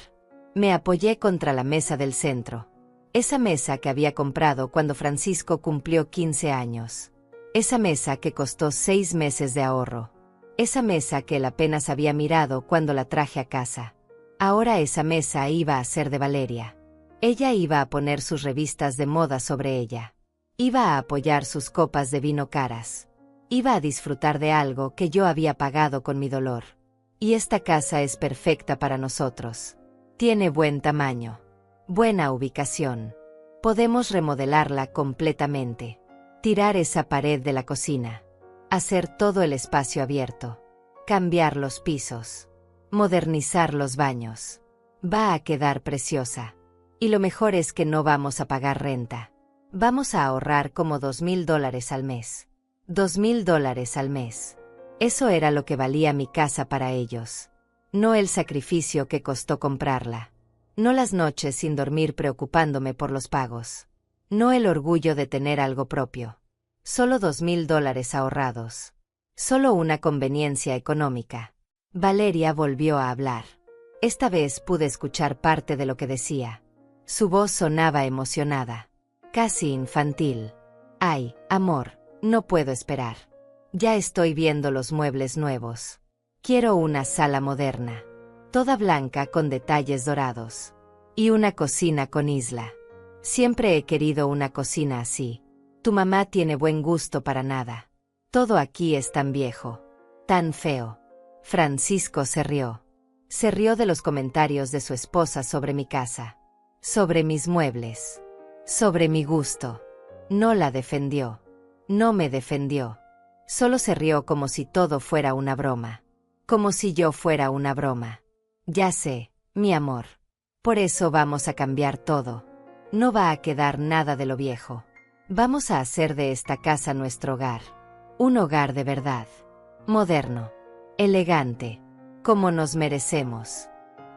Me apoyé contra la mesa del centro. Esa mesa que había comprado cuando Francisco cumplió 15 años. Esa mesa que costó 6 meses de ahorro. Esa mesa que él apenas había mirado cuando la traje a casa. Ahora esa mesa iba a ser de Valeria. Ella iba a poner sus revistas de moda sobre ella. Iba a apoyar sus copas de vino caras. Iba a disfrutar de algo que yo había pagado con mi dolor. Y esta casa es perfecta para nosotros. Tiene buen tamaño. Buena ubicación. Podemos remodelarla completamente. Tirar esa pared de la cocina. Hacer todo el espacio abierto. Cambiar los pisos. Modernizar los baños. Va a quedar preciosa. Y lo mejor es que no vamos a pagar renta. Vamos a ahorrar como $2,000 al mes. $2,000 al mes. Eso era lo que valía mi casa para ellos. No el sacrificio que costó comprarla. No las noches sin dormir preocupándome por los pagos. No el orgullo de tener algo propio. Solo $2,000 ahorrados. Solo una conveniencia económica. Valeria volvió a hablar. Esta vez pude escuchar parte de lo que decía. Su voz sonaba emocionada. Casi infantil. Ay, amor, no puedo esperar. Ya estoy viendo los muebles nuevos. Quiero una sala moderna. Toda blanca con detalles dorados. Y una cocina con isla. Siempre he querido una cocina así. Tu mamá tiene buen gusto para nada. Todo aquí es tan viejo. Tan feo. Francisco se rió. Se rió de los comentarios de su esposa sobre mi casa. Sobre mis muebles. Sobre mi gusto. No la defendió. No me defendió. Solo se rió como si todo fuera una broma. Como si yo fuera una broma. Ya sé, mi amor. Por eso vamos a cambiar todo. No va a quedar nada de lo viejo. Vamos a hacer de esta casa nuestro hogar. Un hogar de verdad. Moderno. Elegante. Como nos merecemos.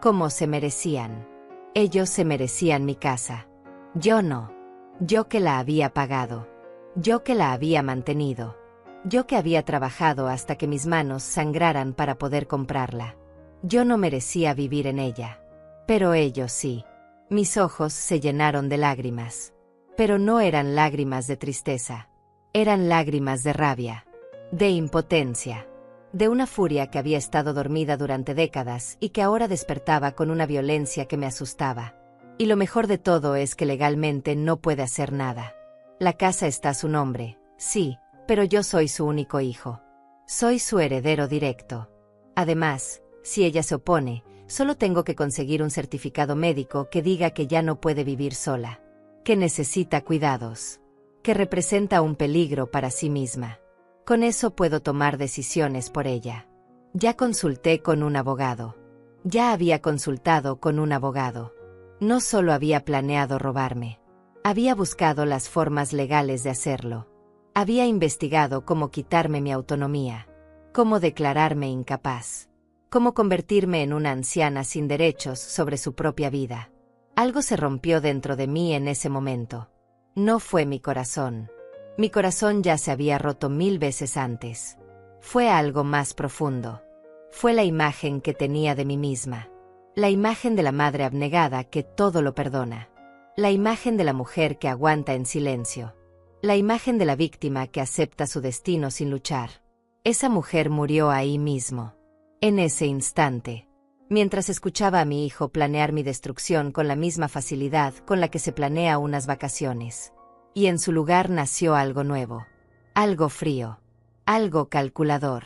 Como se merecían. Ellos se merecían mi casa. Yo no. Yo que la había pagado. Yo que la había mantenido. Yo que había trabajado hasta que mis manos sangraran para poder comprarla. Yo no merecía vivir en ella. Pero ellos sí. Mis ojos se llenaron de lágrimas. Pero no eran lágrimas de tristeza. Eran lágrimas de rabia. De impotencia. De una furia que había estado dormida durante décadas y que ahora despertaba con una violencia que me asustaba. Y lo mejor de todo es que legalmente no puede hacer nada. La casa está a su nombre, sí, pero yo soy su único hijo. Soy su heredero directo. Además, si ella se opone, solo tengo que conseguir un certificado médico que diga que ya no puede vivir sola. Que necesita cuidados. Que representa un peligro para sí misma. Con eso puedo tomar decisiones por ella. Ya consulté con un abogado. Ya había consultado con un abogado. No solo había planeado robarme. Había buscado las formas legales de hacerlo. Había investigado cómo quitarme mi autonomía. Cómo declararme incapaz. cómo convertirme en una anciana sin derechos sobre su propia vida. Algo se rompió dentro de mí en ese momento. No fue mi corazón. Mi corazón ya se había roto 1000 veces antes. Fue algo más profundo. Fue la imagen que tenía de mí misma. La imagen de la madre abnegada que todo lo perdona. La imagen de la mujer que aguanta en silencio. La imagen de la víctima que acepta su destino sin luchar. Esa mujer murió ahí mismo. En ese instante. Mientras escuchaba a mi hijo planear mi destrucción con la misma facilidad con la que se planea unas vacaciones. Y en su lugar nació algo nuevo. Algo frío. Algo calculador.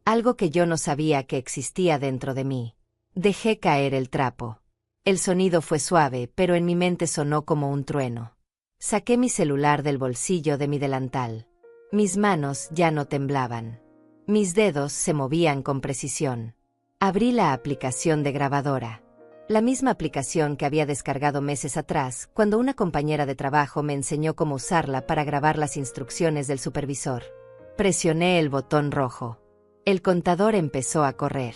Algo que yo no sabía que existía dentro de mí. Dejé caer el trapo. El sonido fue suave, pero en mi mente sonó como un trueno. Saqué mi celular del bolsillo de mi delantal. Mis manos ya no temblaban. Mis dedos se movían con precisión. Abrí la aplicación de grabadora. La misma aplicación que había descargado meses atrás, cuando una compañera de trabajo me enseñó cómo usarla para grabar las instrucciones del supervisor. Presioné el botón rojo. El contador empezó a correr.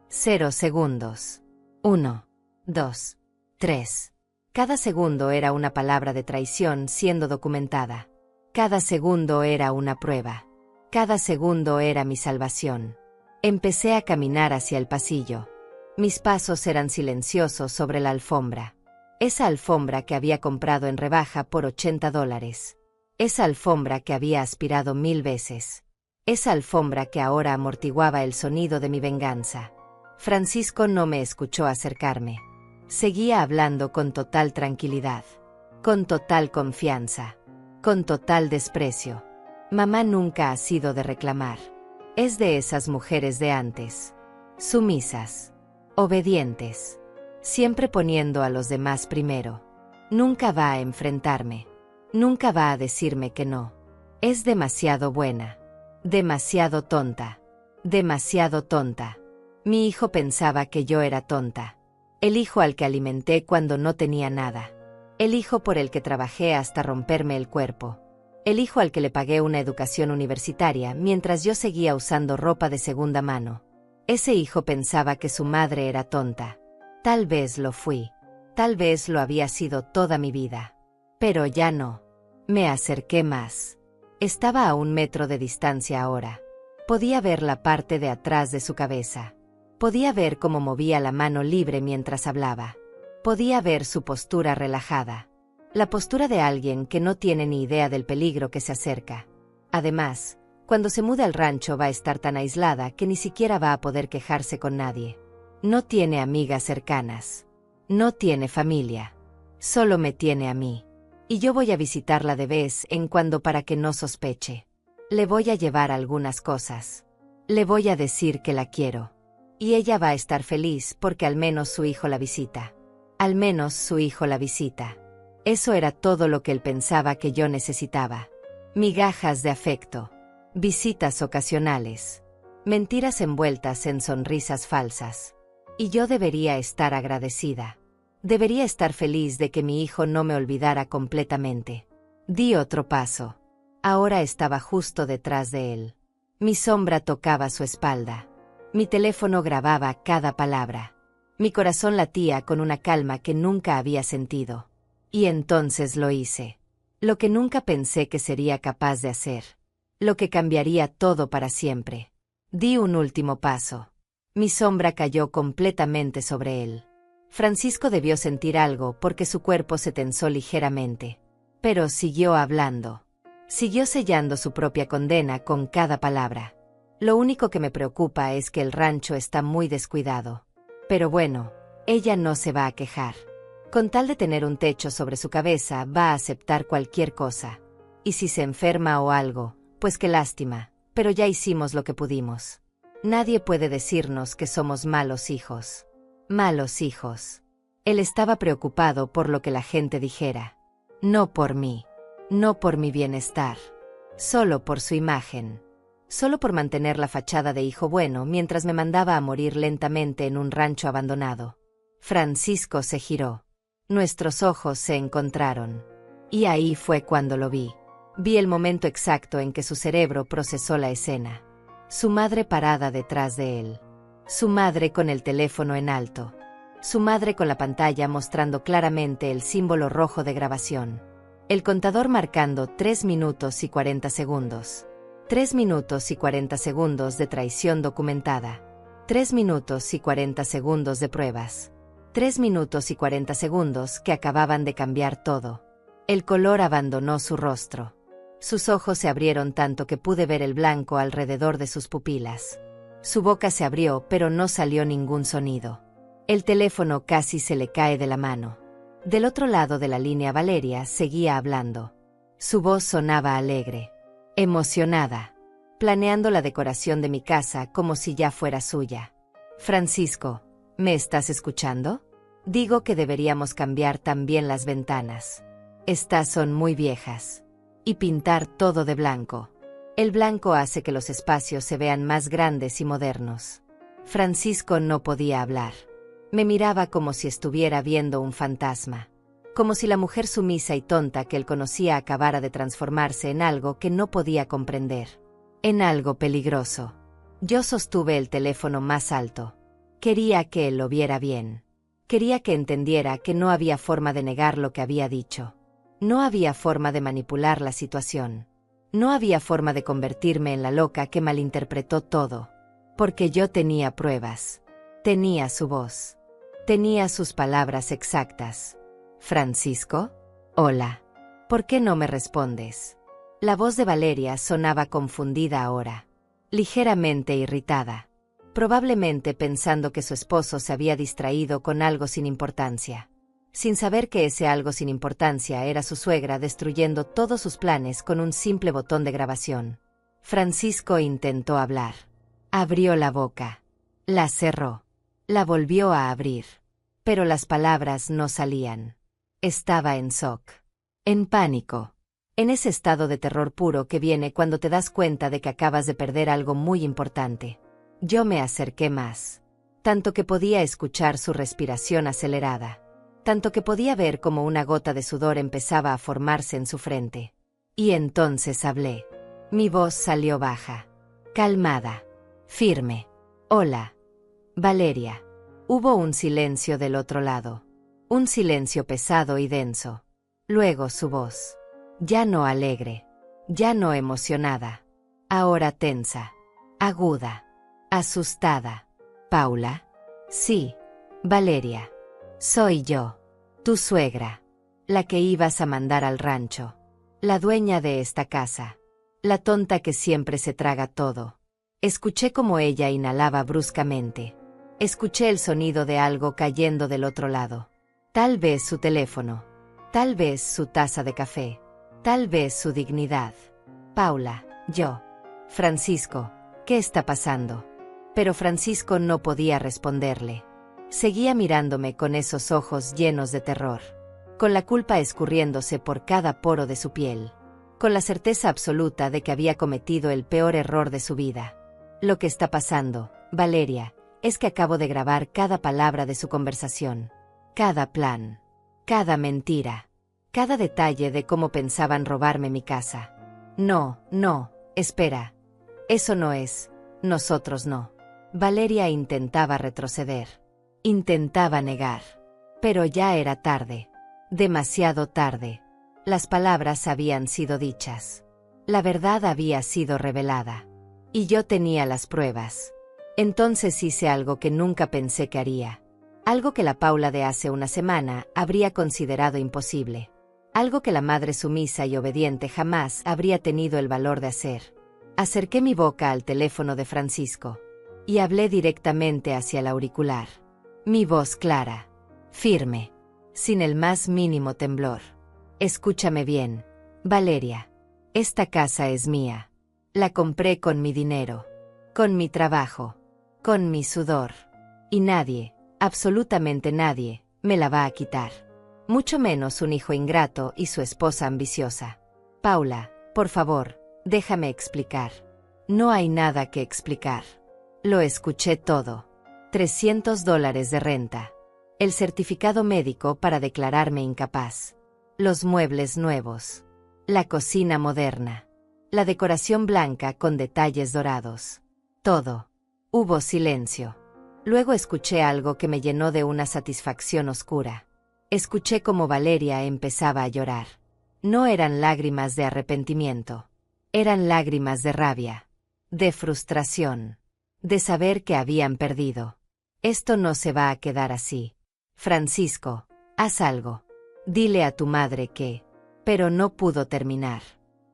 0 segundos. 1, 2, 3. Cada segundo era una palabra de traición siendo documentada. Cada segundo era una prueba. Cada segundo era mi salvación. Empecé a caminar hacia el pasillo. Mis pasos eran silenciosos sobre la alfombra. Esa alfombra que había comprado en rebaja por $80. Esa alfombra que había aspirado 1000 veces. Esa alfombra que ahora amortiguaba el sonido de mi venganza. Francisco no me escuchó acercarme. Seguía hablando con total tranquilidad. Con total confianza. Con total desprecio. Mamá nunca ha sido de reclamar. Es de esas mujeres de antes. Sumisas. Obedientes. Siempre poniendo a los demás primero. Nunca va a enfrentarme. Nunca va a decirme que no. Es demasiado buena. Demasiado tonta. Demasiado tonta. Mi hijo pensaba que yo era tonta. El hijo al que alimenté cuando no tenía nada. El hijo por el que trabajé hasta romperme el cuerpo. El hijo al que le pagué una educación universitaria mientras yo seguía usando ropa de segunda mano. Ese hijo pensaba que su madre era tonta. Tal vez lo fui. Tal vez lo había sido toda mi vida. Pero ya no. Me acerqué más. Estaba a 1 metro de distancia ahora. Podía ver la parte de atrás de su cabeza. Podía ver cómo movía la mano libre mientras hablaba. Podía ver su postura relajada. La postura de alguien que no tiene ni idea del peligro que se acerca. Además, cuando se mude al rancho va a estar tan aislada que ni siquiera va a poder quejarse con nadie. No tiene amigas cercanas. No tiene familia. Solo me tiene a mí. Y yo voy a visitarla de vez en cuando para que no sospeche. Le voy a llevar algunas cosas. Le voy a decir que la quiero. Y ella va a estar feliz porque al menos su hijo la visita. Al menos su hijo la visita. Eso era todo lo que él pensaba que yo necesitaba. Migajas de afecto. Visitas ocasionales. Mentiras envueltas en sonrisas falsas. Y yo debería estar agradecida. Debería estar feliz de que mi hijo no me olvidara completamente. Di otro paso. Ahora estaba justo detrás de él. Mi sombra tocaba su espalda. Mi teléfono grababa cada palabra. Mi corazón latía con una calma que nunca había sentido. Y entonces lo hice. Lo que nunca pensé que sería capaz de hacer. Lo que cambiaría todo para siempre. Di un último paso. Mi sombra cayó completamente sobre él. Francisco debió sentir algo porque su cuerpo se tensó ligeramente. Pero siguió hablando. Siguió sellando su propia condena con cada palabra. Lo único que me preocupa es que el rancho está muy descuidado. Pero bueno, ella no se va a quejar. Con tal de tener un techo sobre su cabeza, va a aceptar cualquier cosa. Y si se enferma o algo, pues qué lástima, pero ya hicimos lo que pudimos. Nadie puede decirnos que somos malos hijos. Malos hijos. Él estaba preocupado por lo que la gente dijera. No por mí. No por mi bienestar. Solo por su imagen. Solo por mantener la fachada de hijo bueno mientras me mandaba a morir lentamente en un rancho abandonado. Francisco se giró. Nuestros ojos se encontraron. Y ahí fue cuando lo vi. Vi el momento exacto en que su cerebro procesó la escena. Su madre parada detrás de él. Su madre con el teléfono en alto. Su madre con la pantalla mostrando claramente el símbolo rojo de grabación. El contador marcando 3 minutos y 40 segundos. 3 minutos y 40 segundos de traición documentada. 3 minutos y 40 segundos de pruebas. 3 minutos y 40 segundos que acababan de cambiar todo. El color abandonó su rostro. Sus ojos se abrieron tanto que pude ver el blanco alrededor de sus pupilas. Su boca se abrió, pero no salió ningún sonido. El teléfono casi se le cae de la mano. Del otro lado de la línea Valeria seguía hablando. Su voz sonaba alegre, emocionada, planeando la decoración de mi casa como si ya fuera suya. Francisco, ¿me estás escuchando? Digo que deberíamos cambiar también las ventanas. Estas son muy viejas. Y pintar todo de blanco. El blanco hace que los espacios se vean más grandes y modernos. Francisco no podía hablar. Me miraba como si estuviera viendo un fantasma. Como si la mujer sumisa y tonta que él conocía acabara de transformarse en algo que no podía comprender. En algo peligroso. Yo sostuve el teléfono más alto. Quería que él lo viera bien. Quería que entendiera que no había forma de negar lo que había dicho. No había forma de manipular la situación. No había forma de convertirme en la loca que malinterpretó todo. Porque yo tenía pruebas. Tenía su voz. Tenía sus palabras exactas. Francisco, hola. ¿Por qué no me respondes? La voz de Valeria sonaba confundida ahora. Ligeramente irritada. Probablemente pensando que su esposo se había distraído con algo sin importancia. Sin saber que ese algo sin importancia era su suegra destruyendo todos sus planes con un simple botón de grabación. Francisco intentó hablar. Abrió la boca. La cerró. La volvió a abrir. Pero las palabras no salían. Estaba en shock. En pánico. En ese estado de terror puro que viene cuando te das cuenta de que acabas de perder algo muy importante. Yo me acerqué más. Tanto que podía escuchar su respiración acelerada. Tanto que podía ver cómo una gota de sudor empezaba a formarse en su frente. Y entonces hablé. Mi voz salió baja, calmada, firme. Hola, Valeria. Hubo un silencio del otro lado. Un silencio pesado y denso. Luego su voz. Ya no alegre. Ya no emocionada. Ahora tensa. Aguda. Asustada. ¿Paula? Sí, Valeria. Soy yo, tu suegra, la que ibas a mandar al rancho, la dueña de esta casa, la tonta que siempre se traga todo. Escuché como ella inhalaba bruscamente. Escuché el sonido de algo cayendo del otro lado. Tal vez su teléfono, tal vez su taza de café, tal vez su dignidad. Paula, yo. Francisco, ¿qué está pasando? Pero Francisco no podía responderle. Seguía mirándome con esos ojos llenos de terror, con la culpa escurriéndose por cada poro de su piel, con la certeza absoluta de que había cometido el peor error de su vida. Lo que está pasando, Valeria, es que acabo de grabar cada palabra de su conversación, cada plan, cada mentira, cada detalle de cómo pensaban robarme mi casa. No, espera. Eso no es, nosotros no. Valeria intentaba retroceder. Intentaba negar. Pero ya era tarde. Demasiado tarde. Las palabras habían sido dichas. La verdad había sido revelada. Y yo tenía las pruebas. Entonces hice algo que nunca pensé que haría. Algo que la Paula de hace una semana habría considerado imposible. Algo que la madre sumisa y obediente jamás habría tenido el valor de hacer. Acerqué mi boca al teléfono de Francisco. Y hablé directamente hacia el auricular. Mi voz clara, firme, sin el más mínimo temblor. Escúchame bien, Valeria. Esta casa es mía. La compré con mi dinero, con mi trabajo, con mi sudor. Y nadie, absolutamente nadie, me la va a quitar. Mucho menos un hijo ingrato y su esposa ambiciosa. Paula, por favor, déjame explicar. No hay nada que explicar. Lo escuché todo. $300 de renta. El certificado médico para declararme incapaz. Los muebles nuevos. La cocina moderna. La decoración blanca con detalles dorados. Todo. Hubo silencio. Luego escuché algo que me llenó de una satisfacción oscura. Escuché cómo Valeria empezaba a llorar. No eran lágrimas de arrepentimiento. Eran lágrimas de rabia, de frustración, de saber que habían perdido. Esto no se va a quedar así. Francisco, haz algo. Dile a tu madre que... Pero no pudo terminar.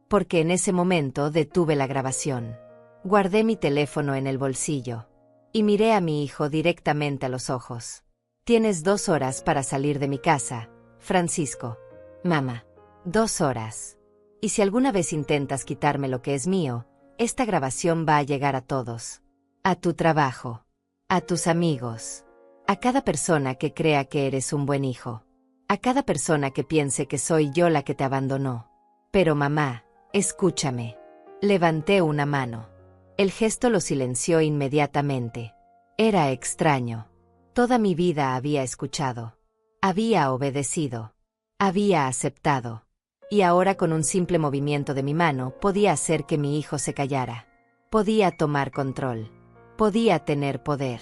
Porque en ese momento detuve la grabación. Guardé mi teléfono en el bolsillo. Y miré a mi hijo directamente a los ojos. Tienes 2 horas para salir de mi casa, Francisco. Mamá. 2 horas. Y si alguna vez intentas quitarme lo que es mío, esta grabación va a llegar a todos. A tu trabajo. A tus amigos. A cada persona que crea que eres un buen hijo. A cada persona que piense que soy yo la que te abandonó. Pero mamá, escúchame. Levanté una mano. El gesto lo silenció inmediatamente. Era extraño. Toda mi vida había escuchado. Había obedecido. Había aceptado. Y ahora con un simple movimiento de mi mano podía hacer que mi hijo se callara. Podía tomar control. Podía tener poder.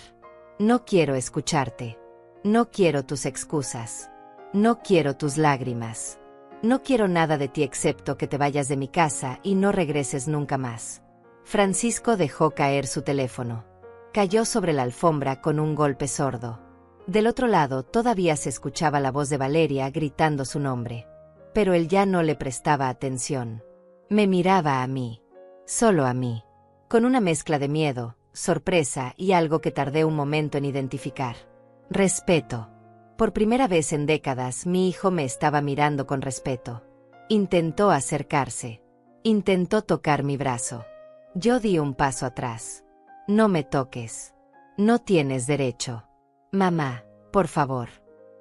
No quiero escucharte. No quiero tus excusas. No quiero tus lágrimas. No quiero nada de ti excepto que te vayas de mi casa y no regreses nunca más. Francisco dejó caer su teléfono. Cayó sobre la alfombra con un golpe sordo. Del otro lado todavía se escuchaba la voz de Valeria gritando su nombre. Pero él ya no le prestaba atención. Me miraba a mí. Solo a mí. Con una mezcla de miedo, sorpresa y algo que tardé un momento en identificar. Respeto. Por primera vez en décadas mi hijo me estaba mirando con respeto. Intentó acercarse. Intentó tocar mi brazo. Yo di un paso atrás. No me toques. No tienes derecho. Mamá, por favor.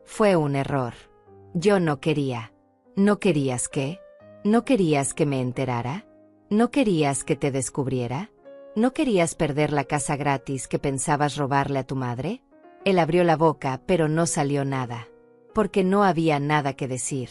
Fue un error. Yo no quería. ¿No querías qué? ¿No querías que me enterara? ¿No querías que te descubriera? ¿No querías perder la casa gratis que pensabas robarle a tu madre? Él abrió la boca, pero no salió nada. Porque no había nada que decir.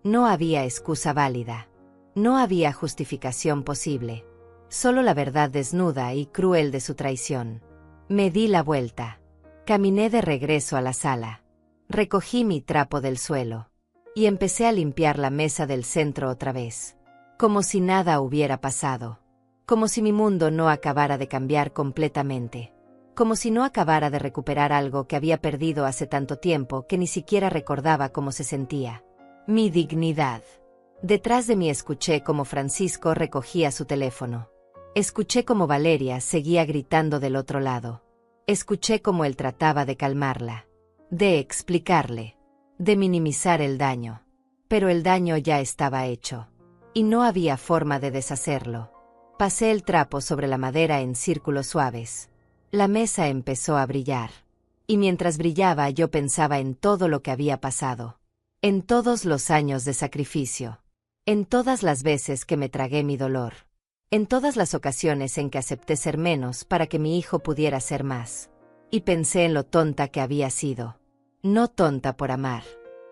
No había excusa válida. No había justificación posible. Solo la verdad desnuda y cruel de su traición. Me di la vuelta. Caminé de regreso a la sala. Recogí mi trapo del suelo. Y empecé a limpiar la mesa del centro otra vez. Como si nada hubiera pasado. Como si mi mundo no acabara de cambiar completamente. Como si no acabara de recuperar algo que había perdido hace tanto tiempo que ni siquiera recordaba cómo se sentía. Mi dignidad. Detrás de mí escuché cómo Francisco recogía su teléfono. Escuché cómo Valeria seguía gritando del otro lado. Escuché cómo él trataba de calmarla. De explicarle. De minimizar el daño. Pero el daño ya estaba hecho. Y no había forma de deshacerlo. Pasé el trapo sobre la madera en círculos suaves. La mesa empezó a brillar. Y mientras brillaba yo pensaba en todo lo que había pasado. En todos los años de sacrificio. En todas las veces que me tragué mi dolor. En todas las ocasiones en que acepté ser menos para que mi hijo pudiera ser más. Y pensé en lo tonta que había sido. No tonta por amar.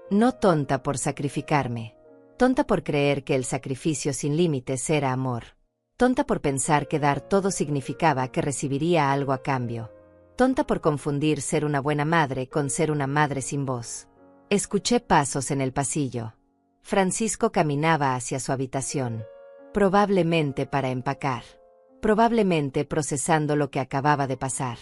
No tonta por sacrificarme. Tonta por creer que el sacrificio sin límites era amor. Tonta por pensar que dar todo significaba que recibiría algo a cambio. Tonta por confundir ser una buena madre con ser una madre sin voz. Escuché pasos en el pasillo. Francisco caminaba hacia su habitación. Probablemente para empacar. Probablemente procesando lo que acababa de pasar.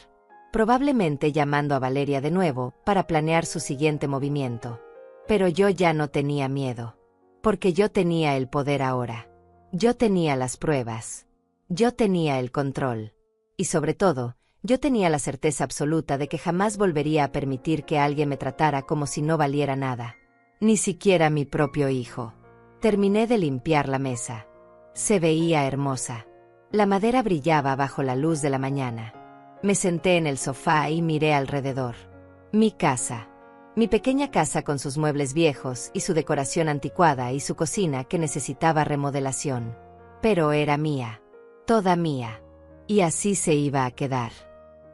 Probablemente llamando a Valeria de nuevo para planear su siguiente movimiento. Pero yo ya no tenía miedo. Porque yo tenía el poder ahora. Yo tenía las pruebas. Yo tenía el control. Y sobre todo, yo tenía la certeza absoluta de que jamás volvería a permitir que alguien me tratara como si no valiera nada. Ni siquiera mi propio hijo. Terminé de limpiar la mesa. Se veía hermosa. La madera brillaba bajo la luz de la mañana. Me senté en el sofá y miré alrededor. Mi casa. Mi pequeña casa con sus muebles viejos y su decoración anticuada y su cocina que necesitaba remodelación. Pero era mía. Toda mía. Y así se iba a quedar.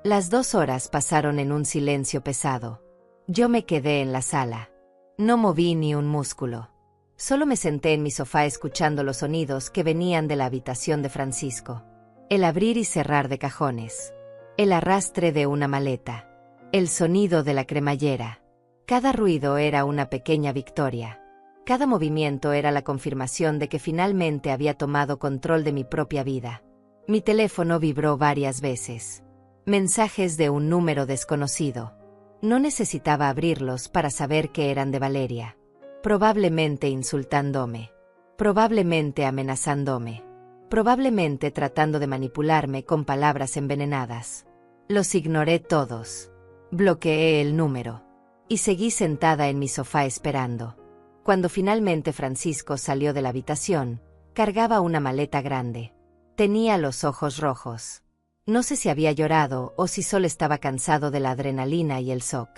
Las 2 horas pasaron en un silencio pesado. Yo me quedé en la sala. No moví ni un músculo. Solo me senté en mi sofá escuchando los sonidos que venían de la habitación de Francisco. El abrir y cerrar de cajones. El arrastre de una maleta. El sonido de la cremallera. Cada ruido era una pequeña victoria. Cada movimiento era la confirmación de que finalmente había tomado control de mi propia vida. Mi teléfono vibró varias veces. Mensajes de un número desconocido. No necesitaba abrirlos para saber que eran de Valeria. Probablemente insultándome. Probablemente amenazándome. Probablemente tratando de manipularme con palabras envenenadas. Los ignoré todos. Bloqueé el número. Y seguí sentada en mi sofá esperando. Cuando finalmente Francisco salió de la habitación, cargaba una maleta grande. Tenía los ojos rojos. No sé si había llorado o si solo estaba cansado de la adrenalina y el shock.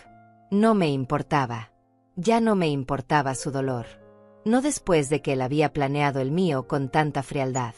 No me importaba. Ya no me importaba su dolor. No después de que él había planeado el mío con tanta frialdad.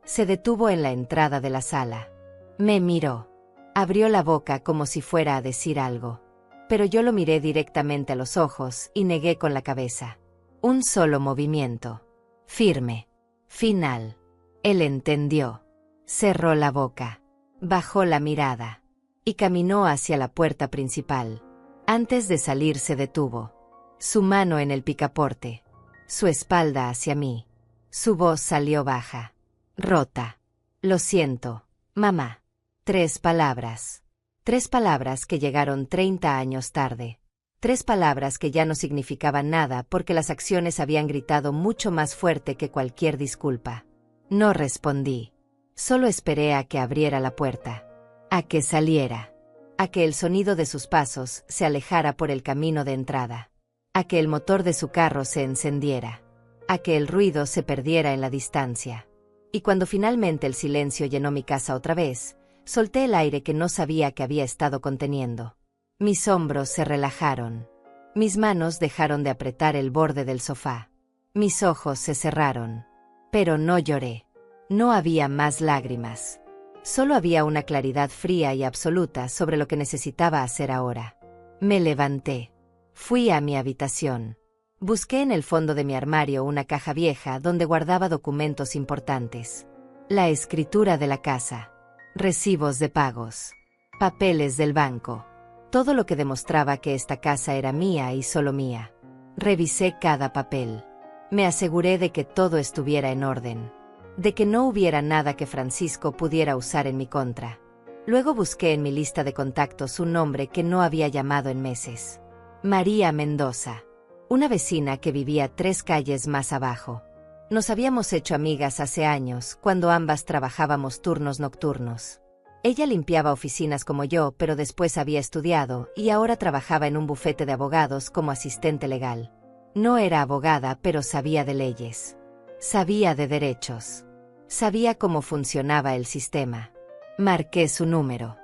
Se detuvo en la entrada de la sala. Me miró. Abrió la boca como si fuera a decir algo. Pero yo lo miré directamente a los ojos y negué con la cabeza. Un solo movimiento. Firme. Final. Él entendió. Cerró la boca. Bajó la mirada. Y caminó hacia la puerta principal. Antes de salir se detuvo. Su mano en el picaporte. Su espalda hacia mí. Su voz salió baja. Rota. Lo siento, mamá. 3 palabras. 3 palabras que llegaron 30 años tarde. 3 palabras que ya no significaban nada porque las acciones habían gritado mucho más fuerte que cualquier disculpa. No respondí. Solo esperé a que abriera la puerta. A que saliera. A que el sonido de sus pasos se alejara por el camino de entrada. A que el motor de su carro se encendiera. A que el ruido se perdiera en la distancia. Y cuando finalmente el silencio llenó mi casa otra vez, solté el aire que no sabía que había estado conteniendo. Mis hombros se relajaron. Mis manos dejaron de apretar el borde del sofá. Mis ojos se cerraron. Pero no lloré. No había más lágrimas. Solo había una claridad fría y absoluta sobre lo que necesitaba hacer ahora. Me levanté. Fui a mi habitación. Busqué en el fondo de mi armario una caja vieja donde guardaba documentos importantes. La escritura de la casa. Recibos de pagos. Papeles del banco. Todo lo que demostraba que esta casa era mía y solo mía. Revisé cada papel. Me aseguré de que todo estuviera en orden. De que no hubiera nada que Francisco pudiera usar en mi contra. Luego busqué en mi lista de contactos un nombre que no había llamado en meses. María Mendoza. Una vecina que vivía 3 calles más abajo. Nos habíamos hecho amigas hace años, cuando ambas trabajábamos turnos nocturnos. Ella limpiaba oficinas como yo, pero después había estudiado, y ahora trabajaba en un bufete de abogados como asistente legal. No era abogada, pero sabía de leyes. Sabía de derechos. Sabía cómo funcionaba el sistema. Marqué su número.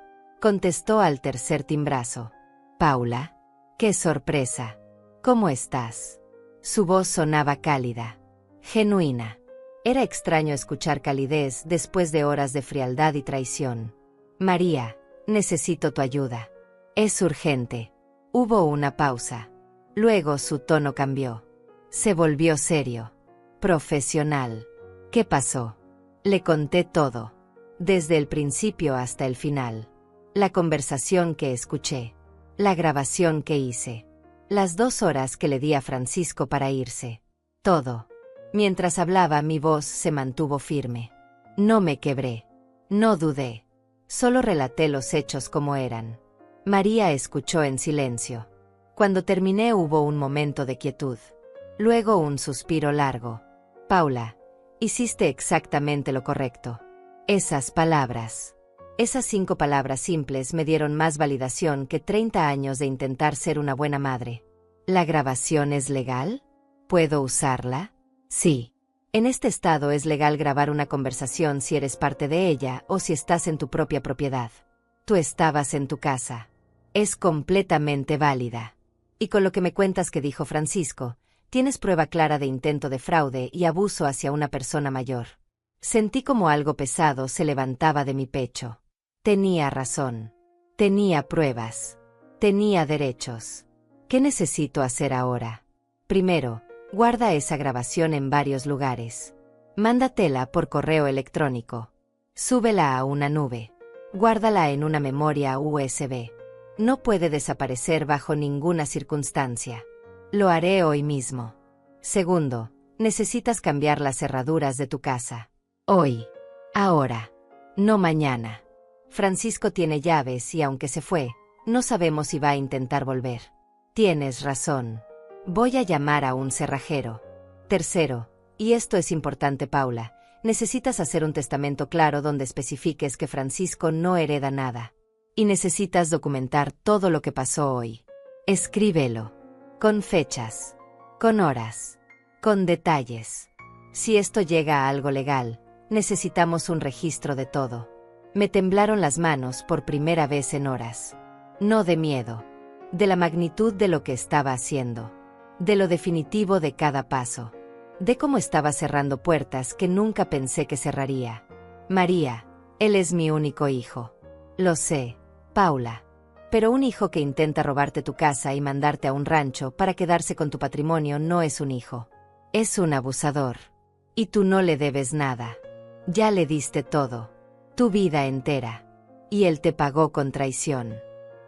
Contestó al tercer timbrazo. Paula. ¡Qué sorpresa! ¿Cómo estás? Su voz sonaba cálida. Genuina. Era extraño escuchar calidez después de horas de frialdad y traición. María, necesito tu ayuda. Es urgente. Hubo una pausa. Luego su tono cambió. Se volvió serio. Profesional. ¿Qué pasó? Le conté todo. Desde el principio hasta el final. La conversación que escuché. La grabación que hice. Las 2 horas que le di a Francisco para irse. Todo. Mientras hablaba, mi voz se mantuvo firme. No me quebré. No dudé. Solo relaté los hechos como eran. María escuchó en silencio. Cuando terminé hubo un momento de quietud. Luego un suspiro largo. Paula, hiciste exactamente lo correcto. Esas palabras. Esas 5 palabras simples me dieron más validación que 30 años de intentar ser una buena madre. ¿La grabación es legal? ¿Puedo usarla? Sí. En este estado es legal grabar una conversación si eres parte de ella o si estás en tu propia propiedad. Tú estabas en tu casa. Es completamente válida. Y con lo que me cuentas que dijo Francisco, tienes prueba clara de intento de fraude y abuso hacia una persona mayor. Sentí como algo pesado se levantaba de mi pecho. Tenía razón. Tenía pruebas. Tenía derechos. ¿Qué necesito hacer ahora? Primero, guarda esa grabación en varios lugares. Mándatela por correo electrónico. Súbela a una nube. Guárdala en una memoria USB. No puede desaparecer bajo ninguna circunstancia. Lo haré hoy mismo. Segundo, necesitas cambiar las cerraduras de tu casa. Hoy. Ahora. No mañana. Francisco tiene llaves y aunque se fue, no sabemos si va a intentar volver. Tienes razón. Voy a llamar a un cerrajero. Tercero, y esto es importante, Paula, necesitas hacer un testamento claro donde especifiques que Francisco no hereda nada. Y necesitas documentar todo lo que pasó hoy. Escríbelo. Con fechas. Con horas. Con detalles. Si esto llega a algo legal, necesitamos un registro de todo. Me temblaron las manos por primera vez en horas. No de miedo. De la magnitud de lo que estaba haciendo. De lo definitivo de cada paso. De cómo estaba cerrando puertas que nunca pensé que cerraría. María, él es mi único hijo. Lo sé, Paula. Pero un hijo que intenta robarte tu casa y mandarte a un rancho para quedarse con tu patrimonio no es un hijo. Es un abusador. Y tú no le debes nada. Ya le diste todo. Tu vida entera. Y él te pagó con traición.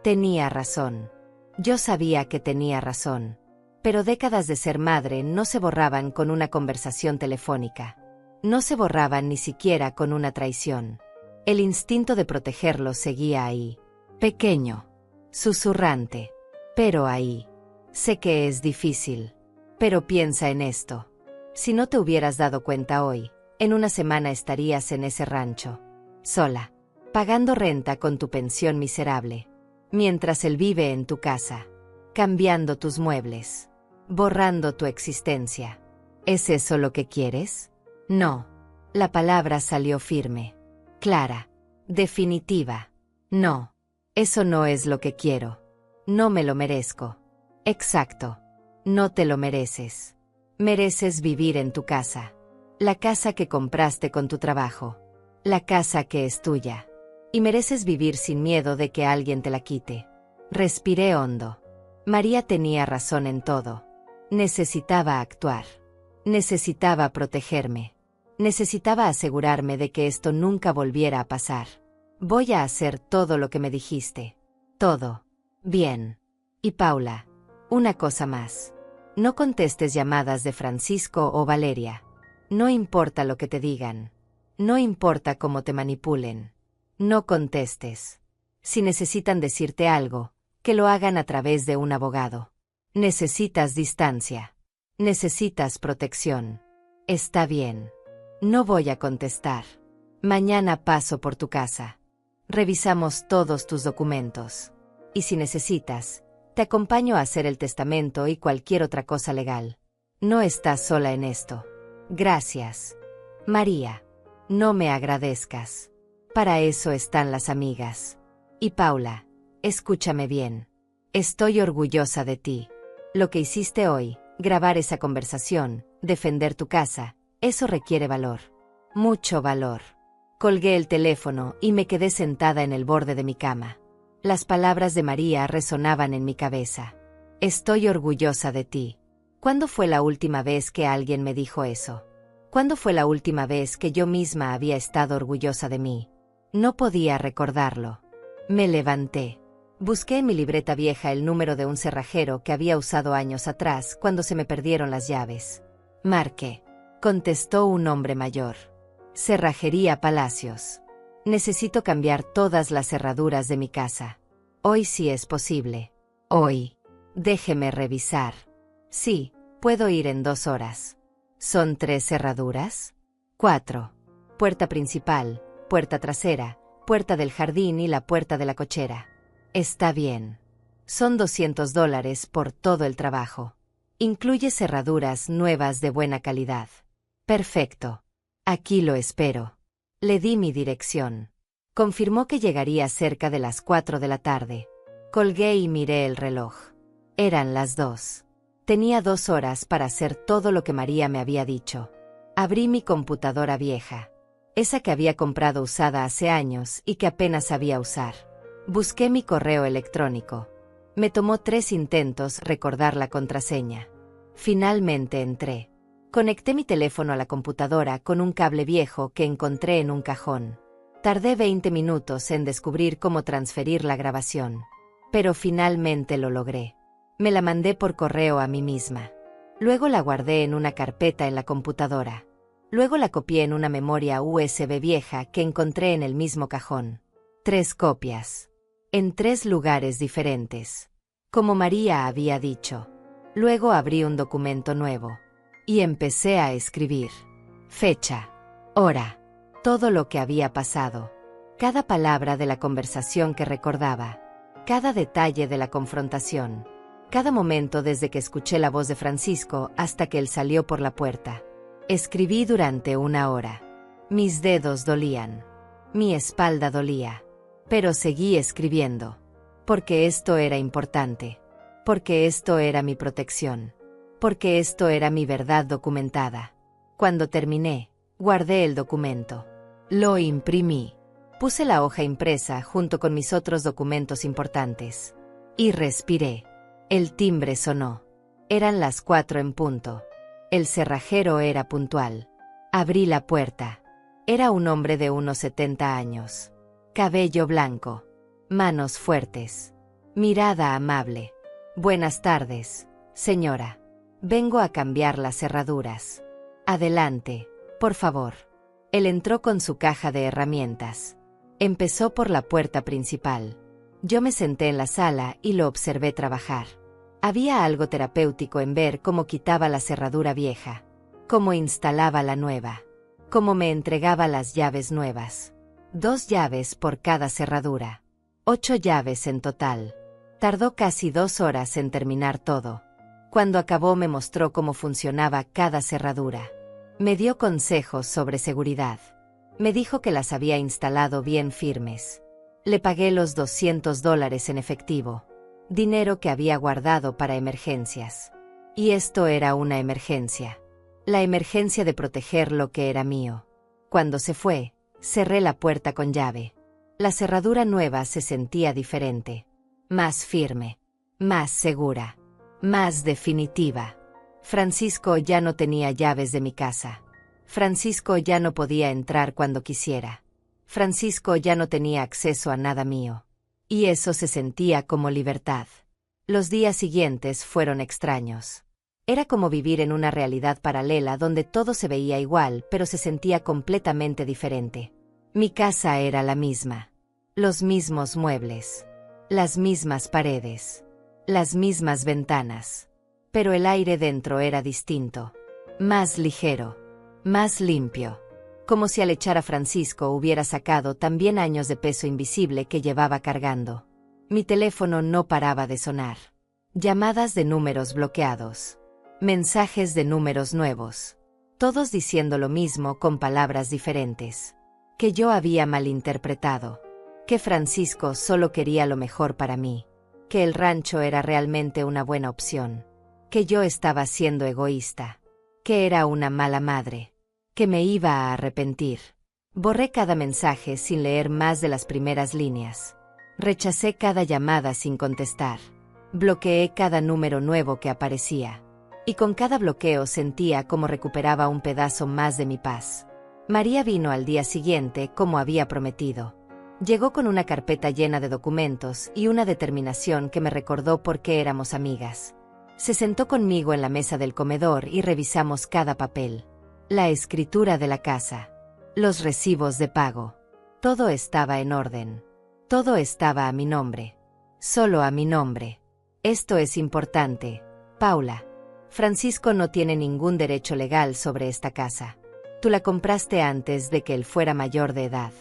Tenía razón. Yo sabía que tenía razón. Pero décadas de ser madre no se borraban con una conversación telefónica. No se borraban ni siquiera con una traición. El instinto de protegerlo seguía ahí. Pequeño. Susurrante. Pero ahí. Sé que es difícil. Pero piensa en esto. Si no te hubieras dado cuenta hoy, en una semana estarías en ese rancho. Sola. Pagando renta con tu pensión miserable. Mientras él vive en tu casa. Cambiando tus muebles. Borrando tu existencia. ¿Es eso lo que quieres? No. La palabra salió firme. Clara. Definitiva. No. Eso no es lo que quiero. No me lo merezco. Exacto. No te lo mereces. Mereces vivir en tu casa. La casa que compraste con tu trabajo. La casa que es tuya. Y mereces vivir sin miedo de que alguien te la quite. Respiré hondo. María tenía razón en todo. Necesitaba actuar. Necesitaba protegerme. Necesitaba asegurarme de que esto nunca volviera a pasar. Voy a hacer todo lo que me dijiste. Todo. Bien. Y Paula, una cosa más. No contestes llamadas de Francisco o Valeria. No importa lo que te digan. No importa cómo te manipulen. No contestes. Si necesitan decirte algo, que lo hagan a través de un abogado. Necesitas distancia. Necesitas protección. Está bien. No voy a contestar. Mañana paso por tu casa. Revisamos todos tus documentos. Y si necesitas, te acompaño a hacer el testamento y cualquier otra cosa legal. No estás sola en esto. Gracias. María. No me agradezcas. Para eso están las amigas. Y Paula, escúchame bien. Estoy orgullosa de ti. Lo que hiciste hoy, grabar esa conversación, defender tu casa, eso requiere valor. Mucho valor. Colgué el teléfono y me quedé sentada en el borde de mi cama. Las palabras de María resonaban en mi cabeza. Estoy orgullosa de ti. ¿Cuándo fue la última vez que alguien me dijo eso? ¿Cuándo fue la última vez que yo misma había estado orgullosa de mí? No podía recordarlo. Me levanté. Busqué en mi libreta vieja el número de un cerrajero que había usado años atrás cuando se me perdieron las llaves. Marqué. Contestó un hombre mayor. Cerrajería Palacios. Necesito cambiar todas las cerraduras de mi casa. Hoy sí es posible. Hoy. Déjeme revisar. Sí, puedo ir en 2 horas. ¿Son 3 cerraduras? 4. Puerta principal, puerta trasera, puerta del jardín y la puerta de la cochera. Está bien. Son $200 por todo el trabajo. Incluye cerraduras nuevas de buena calidad. Perfecto. Aquí lo espero. Le di mi dirección. Confirmó que llegaría cerca de las 4 de la tarde. Colgué y miré el reloj. Eran las 2. Tenía 2 horas para hacer todo lo que María me había dicho. Abrí mi computadora vieja. Esa que había comprado usada hace años y que apenas sabía usar. Busqué mi correo electrónico. Me tomó 3 intentos recordar la contraseña. Finalmente entré. Conecté mi teléfono a la computadora con un cable viejo que encontré en un cajón. Tardé 20 minutos en descubrir cómo transferir la grabación. Pero finalmente lo logré. Me la mandé por correo a mí misma. Luego la guardé en una carpeta en la computadora. Luego la copié en una memoria USB vieja que encontré en el mismo cajón. 3 copias. En 3 lugares diferentes. Como María había dicho. Luego abrí un documento nuevo. Y empecé a escribir. Fecha. Hora. Todo lo que había pasado. Cada palabra de la conversación que recordaba. Cada detalle de la confrontación. Cada momento desde que escuché la voz de Francisco hasta que él salió por la puerta. Escribí durante 1 hora. Mis dedos dolían. Mi espalda dolía. Pero seguí escribiendo. Porque esto era importante. Porque esto era mi protección. Porque esto era mi verdad documentada. Cuando terminé, guardé el documento. Lo imprimí. Puse la hoja impresa junto con mis otros documentos importantes. Y respiré. El timbre sonó. Eran las 4 en punto. El cerrajero era puntual. Abrí la puerta. Era un hombre de unos 70 años. Cabello blanco. Manos fuertes. Mirada amable. Buenas tardes, señora. Vengo a cambiar las cerraduras. Adelante, por favor. Él entró con su caja de herramientas. Empezó por la puerta principal. Yo me senté en la sala y lo observé trabajar. Había algo terapéutico en ver cómo quitaba la cerradura vieja, cómo instalaba la nueva, cómo me entregaba las llaves nuevas. 2 llaves por cada cerradura. 8 llaves en total. Tardó casi 2 horas en terminar todo. Cuando acabó me mostró cómo funcionaba cada cerradura. Me dio consejos sobre seguridad. Me dijo que las había instalado bien firmes. Le pagué los $200 en efectivo. Dinero que había guardado para emergencias. Y esto era una emergencia. La emergencia de proteger lo que era mío. Cuando se fue, cerré la puerta con llave. La cerradura nueva se sentía diferente. Más firme. Más segura. Más definitiva. Francisco ya no tenía llaves de mi casa. Francisco ya no podía entrar cuando quisiera. Francisco ya no tenía acceso a nada mío. Y eso se sentía como libertad. Los días siguientes fueron extraños. Era como vivir en una realidad paralela donde todo se veía igual, pero se sentía completamente diferente. Mi casa era la misma. Los mismos muebles. Las mismas paredes. Las mismas ventanas. Pero el aire dentro era distinto. Más ligero. Más limpio. Como si al echar a Francisco hubiera sacado también años de peso invisible que llevaba cargando. Mi teléfono no paraba de sonar. Llamadas de números bloqueados. Mensajes de números nuevos. Todos diciendo lo mismo con palabras diferentes. Que yo había malinterpretado. Que Francisco solo quería lo mejor para mí. Que el rancho era realmente una buena opción. Que yo estaba siendo egoísta. Que era una mala madre. Que me iba a arrepentir. Borré cada mensaje sin leer más de las primeras líneas. Rechacé cada llamada sin contestar. Bloqueé cada número nuevo que aparecía. Y con cada bloqueo sentía como recuperaba un pedazo más de mi paz. María vino al día siguiente como había prometido. Llegó con una carpeta llena de documentos y una determinación que me recordó por qué éramos amigas. Se sentó conmigo en la mesa del comedor y revisamos cada papel. La escritura de la casa. Los recibos de pago. Todo estaba en orden. Todo estaba a mi nombre. Solo a mi nombre. Esto es importante, Paula. Francisco no tiene ningún derecho legal sobre esta casa. Tú la compraste antes de que él fuera mayor de edad.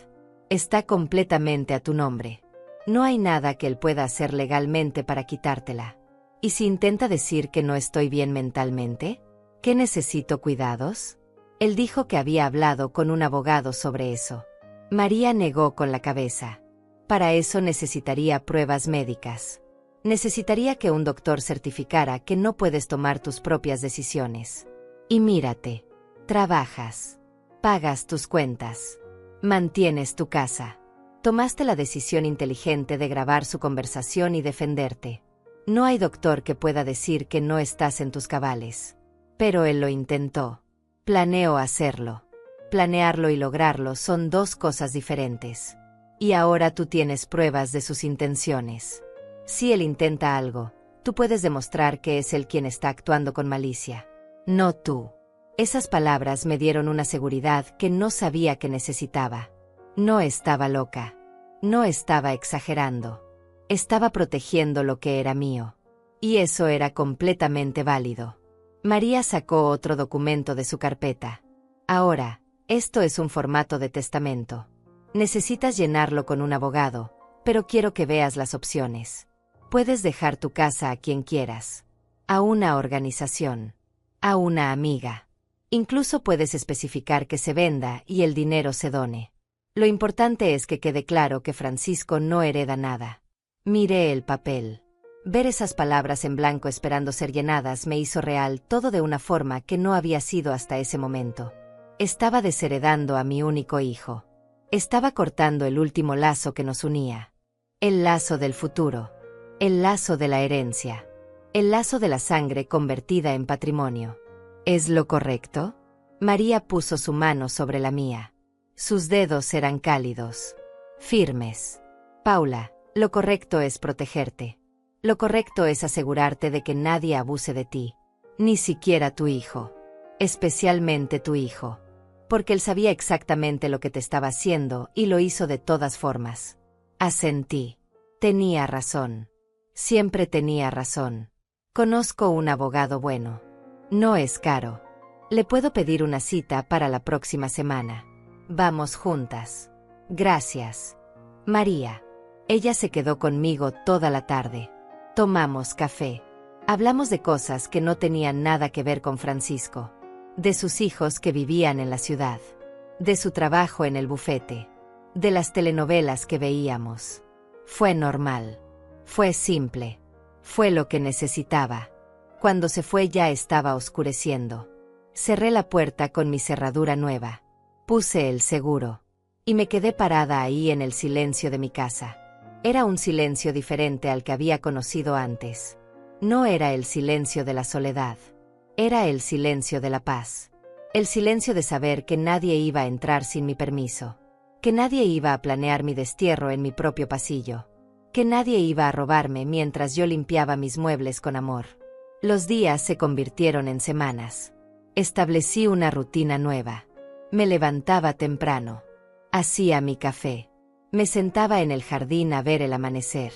Está completamente a tu nombre. No hay nada que él pueda hacer legalmente para quitártela. ¿Y si intenta decir que no estoy bien mentalmente? ¿Que necesito cuidados? Él dijo que había hablado con un abogado sobre eso. María negó con la cabeza. Para eso necesitaría pruebas médicas. Necesitaría que un doctor certificara que no puedes tomar tus propias decisiones. Y mírate. Trabajas. Pagas tus cuentas. Mantienes tu casa. Tomaste la decisión inteligente de grabar su conversación y defenderte. No hay doctor que pueda decir que no estás en tus cabales. Pero él lo intentó. Planeó hacerlo. Planearlo y lograrlo son dos cosas diferentes. Y ahora tú tienes pruebas de sus intenciones. Si él intenta algo, tú puedes demostrar que es él quien está actuando con malicia. No tú. Esas palabras me dieron una seguridad que no sabía que necesitaba. No estaba loca. No estaba exagerando. Estaba protegiendo lo que era mío. Y eso era completamente válido. María sacó otro documento de su carpeta. Ahora, esto es un formato de testamento. Necesitas llenarlo con un abogado, pero quiero que veas las opciones. Puedes dejar tu casa a quien quieras. A una organización. A una amiga. Incluso puedes especificar que se venda y el dinero se done. Lo importante es que quede claro que Francisco no hereda nada. Miré el papel. Ver esas palabras en blanco esperando ser llenadas me hizo real todo de una forma que no había sido hasta ese momento. Estaba desheredando a mi único hijo. Estaba cortando el último lazo que nos unía. El lazo del futuro. El lazo de la herencia. El lazo de la sangre convertida en patrimonio. ¿Es lo correcto? María puso su mano sobre la mía. Sus dedos eran cálidos. Firmes. Paula, lo correcto es protegerte. Lo correcto es asegurarte de que nadie abuse de ti. Ni siquiera tu hijo. Especialmente tu hijo. Porque él sabía exactamente lo que te estaba haciendo y lo hizo de todas formas. Asentí. Tenía razón. Siempre tenía razón. Conozco un abogado bueno. No es caro. Le puedo pedir una cita para la próxima semana. Vamos juntas. Gracias. María. Ella se quedó conmigo toda la tarde. Tomamos café. Hablamos de cosas que no tenían nada que ver con Francisco. De sus hijos que vivían en la ciudad. De su trabajo en el bufete. De las telenovelas que veíamos. Fue normal. Fue simple. Fue lo que necesitaba. Cuando se fue ya estaba oscureciendo. Cerré la puerta con mi cerradura nueva. Puse el seguro. Y me quedé parada ahí en el silencio de mi casa. Era un silencio diferente al que había conocido antes. No era el silencio de la soledad. Era el silencio de la paz. El silencio de saber que nadie iba a entrar sin mi permiso. Que nadie iba a planear mi destierro en mi propio pasillo. Que nadie iba a robarme mientras yo limpiaba mis muebles con amor. Los días se convirtieron en semanas. Establecí una rutina nueva. Me levantaba temprano. Hacía mi café. Me sentaba en el jardín a ver el amanecer.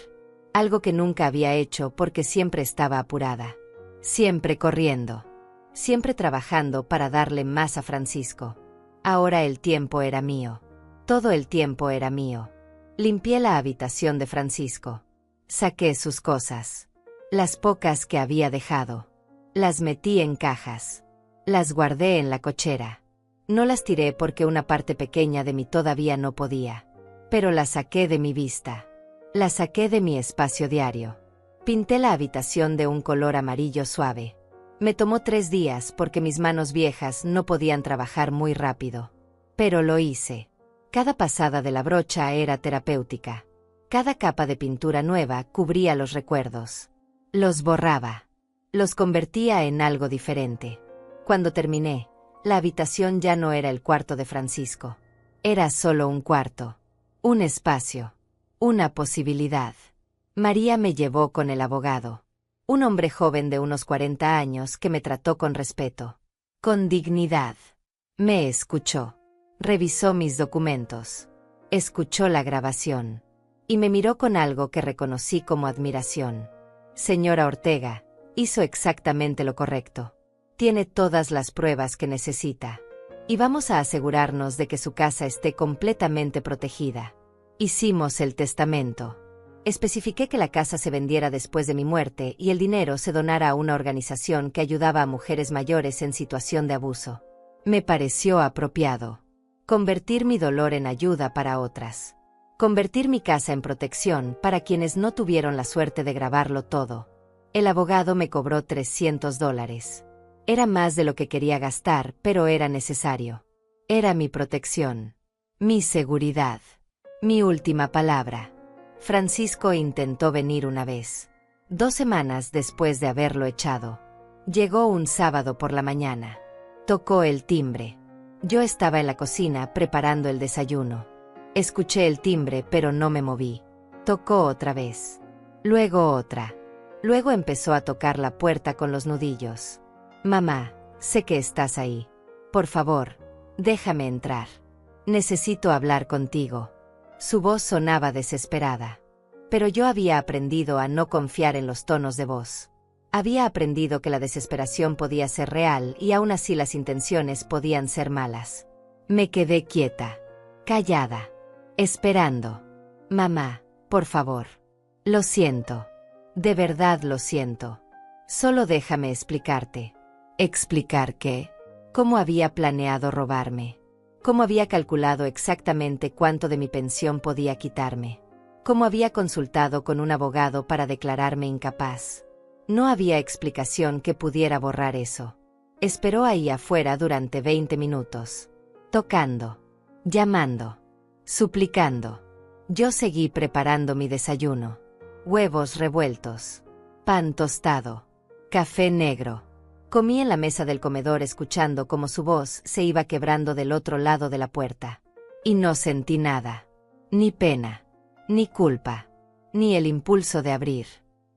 Algo que nunca había hecho porque siempre estaba apurada. Siempre corriendo. Siempre trabajando para darle más a Francisco. Ahora el tiempo era mío. Todo el tiempo era mío. Limpié la habitación de Francisco. Saqué sus cosas. Las pocas que había dejado. Las metí en cajas. Las guardé en la cochera. No las tiré porque una parte pequeña de mí todavía no podía. Pero las saqué de mi vista. Las saqué de mi espacio diario. Pinté la habitación de un color amarillo suave. Me tomó 3 días porque mis manos viejas no podían trabajar muy rápido. Pero lo hice. Cada pasada de la brocha era terapéutica. Cada capa de pintura nueva cubría los recuerdos. Los borraba. Los convertía en algo diferente. Cuando terminé, la habitación ya no era el cuarto de Francisco. Era solo un cuarto. Un espacio. Una posibilidad. María me llevó con el abogado. Un hombre joven de unos 40 años que me trató con respeto. Con dignidad. Me escuchó. Revisó mis documentos. Escuchó la grabación. Y me miró con algo que reconocí como admiración. Señora Ortega, hizo exactamente lo correcto. Tiene todas las pruebas que necesita. Y vamos a asegurarnos de que su casa esté completamente protegida. Hicimos el testamento. Especifiqué que la casa se vendiera después de mi muerte y el dinero se donara a una organización que ayudaba a mujeres mayores en situación de abuso. Me pareció apropiado. Convertir mi dolor en ayuda para otras. Convertir mi casa en protección para quienes no tuvieron la suerte de grabarlo todo. El abogado me cobró $300. Era más de lo que quería gastar, pero era necesario. Era mi protección. Mi seguridad. Mi última palabra. Francisco intentó venir una vez. 2 semanas después de haberlo echado. Llegó un sábado por la mañana. Tocó el timbre. Yo estaba en la cocina preparando el desayuno. Escuché el timbre, pero no me moví. Tocó otra vez. Luego otra. Luego empezó a tocar la puerta con los nudillos. Mamá, sé que estás ahí. Por favor, déjame entrar. Necesito hablar contigo. Su voz sonaba desesperada. Pero yo había aprendido a no confiar en los tonos de voz. Había aprendido que la desesperación podía ser real y aún así las intenciones podían ser malas. Me quedé quieta, callada, esperando. Mamá, por favor. Lo siento. De verdad lo siento. Solo déjame explicarte. ¿Explicar qué? ¿Cómo había planeado robarme? ¿Cómo había calculado exactamente cuánto de mi pensión podía quitarme? ¿Cómo había consultado con un abogado para declararme incapaz? No había explicación que pudiera borrar eso. Esperó ahí afuera durante 20 minutos. Tocando. Llamando. Suplicando. Yo seguí preparando mi desayuno. Huevos revueltos. Pan tostado. Café negro. Comí en la mesa del comedor escuchando cómo su voz se iba quebrando del otro lado de la puerta. Y no sentí nada. Ni pena. Ni culpa. Ni el impulso de abrir.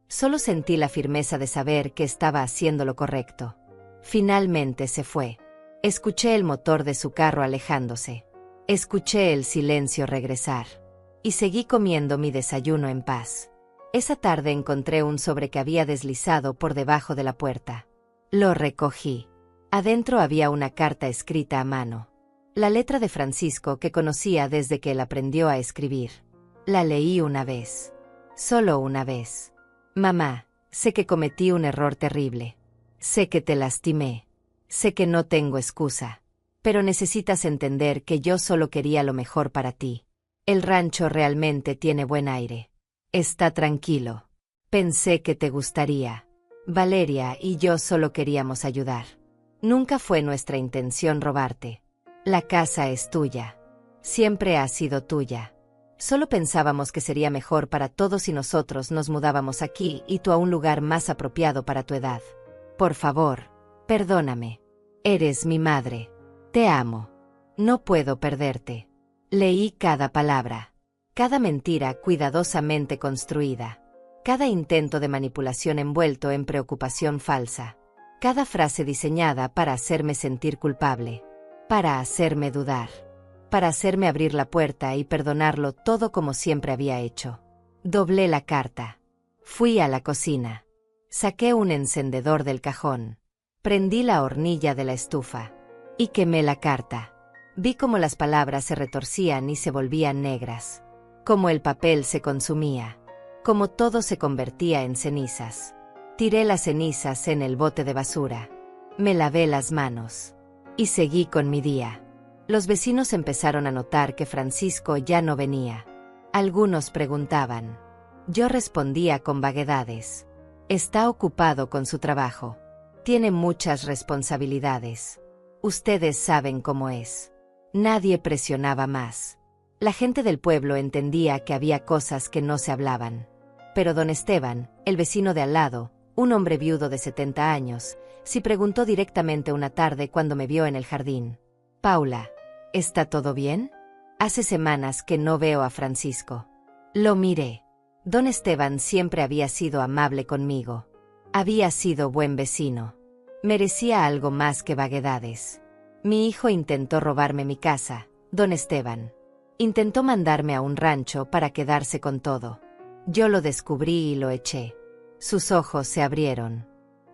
Solo sentí la firmeza de saber que estaba haciendo lo correcto. Finalmente se fue. Escuché el motor de su carro alejándose. Escuché el silencio regresar. Y seguí comiendo mi desayuno en paz. Esa tarde encontré un sobre que había deslizado por debajo de la puerta. Lo recogí. Adentro había una carta escrita a mano. La letra de Francisco que conocía desde que él aprendió a escribir. La leí una vez. Solo una vez. Mamá, sé que cometí un error terrible. Sé que te lastimé. Sé que no tengo excusa. Pero necesitas entender que yo solo quería lo mejor para ti. El rancho realmente tiene buen aire. Está tranquilo. Pensé que te gustaría. Valeria y yo solo queríamos ayudar. Nunca fue nuestra intención robarte. La casa es tuya. Siempre ha sido tuya. Solo pensábamos que sería mejor para todos si nosotros nos mudábamos aquí y tú a un lugar más apropiado para tu edad. Por favor, perdóname. Eres mi madre. Te amo. No puedo perderte. Leí cada palabra. Cada mentira cuidadosamente construida. Cada intento de manipulación envuelto en preocupación falsa. Cada frase diseñada para hacerme sentir culpable. Para hacerme dudar. Para hacerme abrir la puerta y perdonarlo todo como siempre había hecho. Doblé la carta. Fui a la cocina. Saqué un encendedor del cajón. Prendí la hornilla de la estufa. Y quemé la carta. Vi cómo las palabras se retorcían y se volvían negras. Cómo el papel se consumía. Cómo todo se convertía en cenizas. Tiré las cenizas en el bote de basura. Me lavé las manos. Y seguí con mi día. Los vecinos empezaron a notar que Francisco ya no venía. Algunos preguntaban. Yo respondía con vaguedades. Está ocupado con su trabajo. Tiene muchas responsabilidades. Ustedes saben cómo es. Nadie presionaba más. La gente del pueblo entendía que había cosas que no se hablaban. Pero don Esteban, el vecino de al lado, un hombre viudo de 70 años, sí preguntó directamente una tarde cuando me vio en el jardín. Paula, ¿está todo bien? Hace semanas que no veo a Francisco. Lo miré. Don Esteban siempre había sido amable conmigo. Había sido buen vecino. Merecía algo más que vaguedades. Mi hijo intentó robarme mi casa, don Esteban. Intentó mandarme a un rancho para quedarse con todo. Yo lo descubrí y lo eché. Sus ojos se abrieron.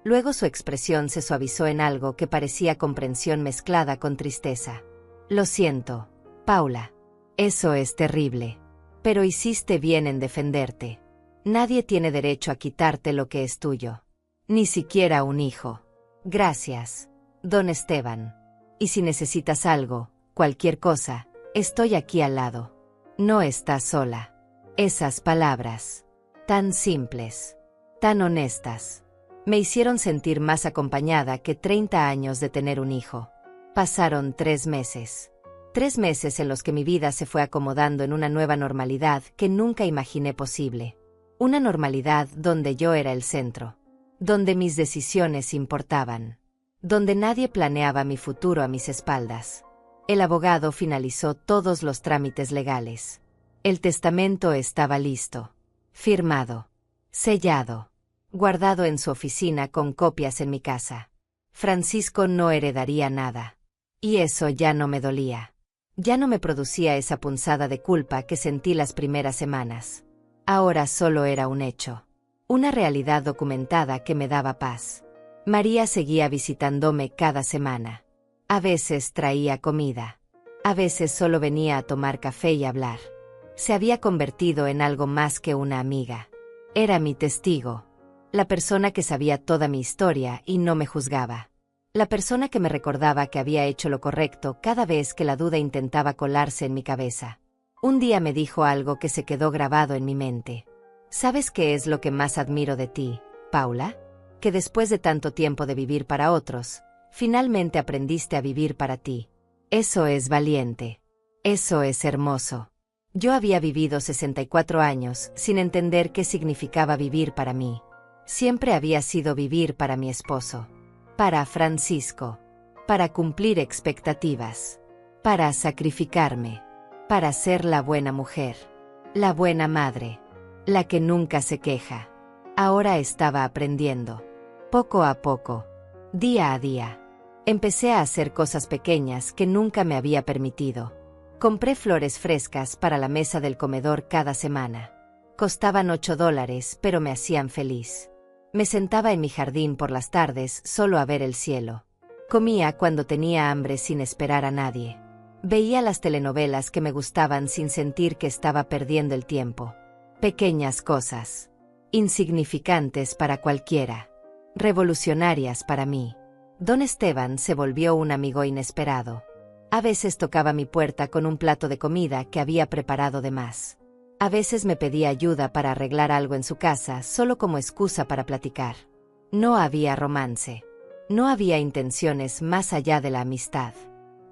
Luego su expresión se suavizó en algo que parecía comprensión mezclada con tristeza. Lo siento, Paula. Eso es terrible. Pero hiciste bien en defenderte. Nadie tiene derecho a quitarte lo que es tuyo. Ni siquiera un hijo. Gracias, don Esteban. Y si necesitas algo, cualquier cosa, estoy aquí al lado. No estás sola. Esas palabras, tan simples, tan honestas, me hicieron sentir más acompañada que 30 años de tener un hijo. Pasaron 3 meses. 3 meses en los que mi vida se fue acomodando en una nueva normalidad que nunca imaginé posible. Una normalidad donde yo era el centro. Donde mis decisiones importaban. Donde nadie planeaba mi futuro a mis espaldas. El abogado finalizó todos los trámites legales. El testamento estaba listo, firmado, sellado, guardado en su oficina con copias en mi casa. Francisco no heredaría nada. Y eso ya no me dolía. Ya no me producía esa punzada de culpa que sentí las primeras semanas. Ahora solo era un hecho. Una realidad documentada que me daba paz. María seguía visitándome cada semana. A veces traía comida. A veces solo venía a tomar café y hablar. Se había convertido en algo más que una amiga. Era mi testigo. La persona que sabía toda mi historia y no me juzgaba. La persona que me recordaba que había hecho lo correcto cada vez que la duda intentaba colarse en mi cabeza. Un día me dijo algo que se quedó grabado en mi mente. ¿Sabes qué es lo que más admiro de ti, Paula? Que después de tanto tiempo de vivir para otros, finalmente aprendiste a vivir para ti. Eso es valiente. Eso es hermoso. Yo había vivido 64 años sin entender qué significaba vivir para mí. Siempre había sido vivir para mi esposo. Para Francisco. Para cumplir expectativas. Para sacrificarme. Para ser la buena mujer. La buena madre. La que nunca se queja. Ahora estaba aprendiendo. Poco a poco. Día a día. Empecé a hacer cosas pequeñas que nunca me había permitido. Compré flores frescas para la mesa del comedor cada semana. Costaban $8, pero me hacían feliz. Me sentaba en mi jardín por las tardes solo a ver el cielo. Comía cuando tenía hambre sin esperar a nadie. Veía las telenovelas que me gustaban sin sentir que estaba perdiendo el tiempo. Pequeñas cosas. Insignificantes para cualquiera. Revolucionarias para mí. Don Esteban se volvió un amigo inesperado. A veces tocaba mi puerta con un plato de comida que había preparado de más. A veces me pedía ayuda para arreglar algo en su casa solo como excusa para platicar. No había romance. No había intenciones más allá de la amistad.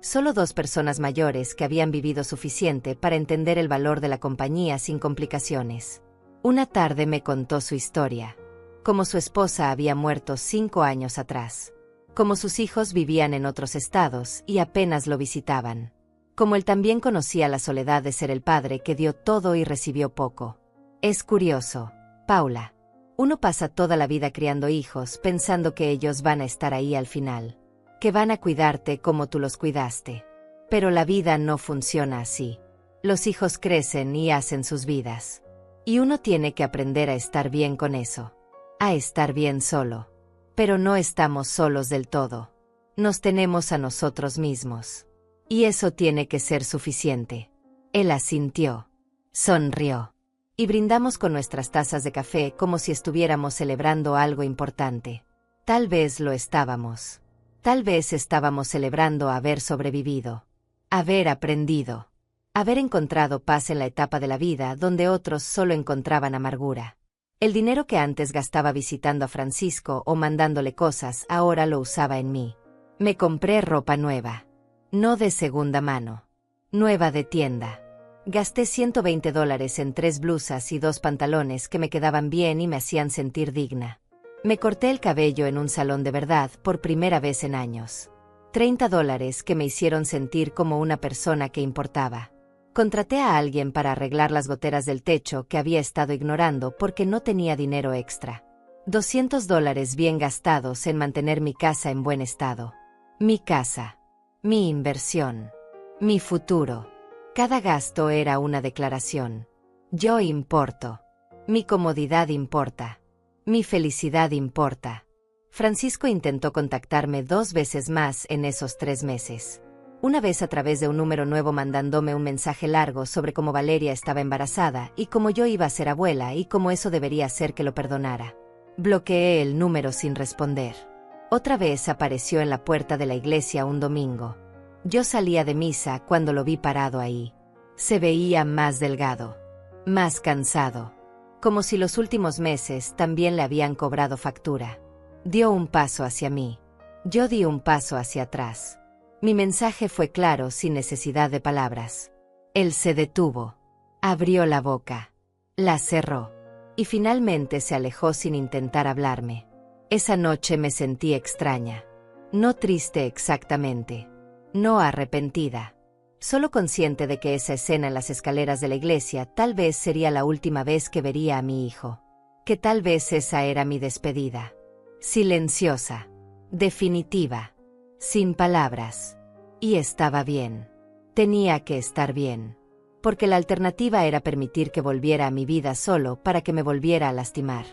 Solo dos personas mayores que habían vivido suficiente para entender el valor de la compañía sin complicaciones. Una tarde me contó su historia. Cómo su esposa había muerto 5 años atrás. Como sus hijos vivían en otros estados y apenas lo visitaban. Como él también conocía la soledad de ser el padre que dio todo y recibió poco. Es curioso, Paula. Uno pasa toda la vida criando hijos pensando que ellos van a estar ahí al final. Que van a cuidarte como tú los cuidaste. Pero la vida no funciona así. Los hijos crecen y hacen sus vidas. Y uno tiene que aprender a estar bien con eso. A estar bien solo. Pero no estamos solos del todo. Nos tenemos a nosotros mismos. Y eso tiene que ser suficiente. Él asintió. Sonrió. Y brindamos con nuestras tazas de café como si estuviéramos celebrando algo importante. Tal vez lo estábamos. Tal vez estábamos celebrando haber sobrevivido. Haber aprendido. Haber encontrado paz en la etapa de la vida donde otros solo encontraban amargura. El dinero que antes gastaba visitando a Francisco o mandándole cosas, ahora lo usaba en mí. Me compré ropa nueva. No de segunda mano. Nueva de tienda. Gasté $120 en 3 blusas y 2 pantalones que me quedaban bien y me hacían sentir digna. Me corté el cabello en un salón de verdad por primera vez en años. $30 que me hicieron sentir como una persona que importaba. Contraté a alguien para arreglar las goteras del techo que había estado ignorando porque no tenía dinero extra. $200 bien gastados en mantener mi casa en buen estado. Mi casa. Mi inversión. Mi futuro. Cada gasto era una declaración. Yo importo. Mi comodidad importa. Mi felicidad importa. Francisco intentó contactarme 2 veces más en esos 3 meses. Una vez a través de un número nuevo mandándome un mensaje largo sobre cómo Valeria estaba embarazada y cómo yo iba a ser abuela y cómo eso debería hacer que lo perdonara. Bloqueé el número sin responder. Otra vez apareció en la puerta de la iglesia un domingo. Yo salía de misa cuando lo vi parado ahí. Se veía más delgado. Más cansado. Como si los últimos meses también le habían cobrado factura. Dio un paso hacia mí. Yo di un paso hacia atrás. Mi mensaje fue claro sin necesidad de palabras. Él se detuvo. Abrió la boca. La cerró. Y finalmente se alejó sin intentar hablarme. Esa noche me sentí extraña. No triste exactamente. No arrepentida. Solo consciente de que esa escena en las escaleras de la iglesia tal vez sería la última vez que vería a mi hijo. Que tal vez esa era mi despedida. Silenciosa. Definitiva. Sin palabras. Y estaba bien. Tenía que estar bien. Porque la alternativa era permitir que volviera a mi vida solo para que me volviera a lastimar.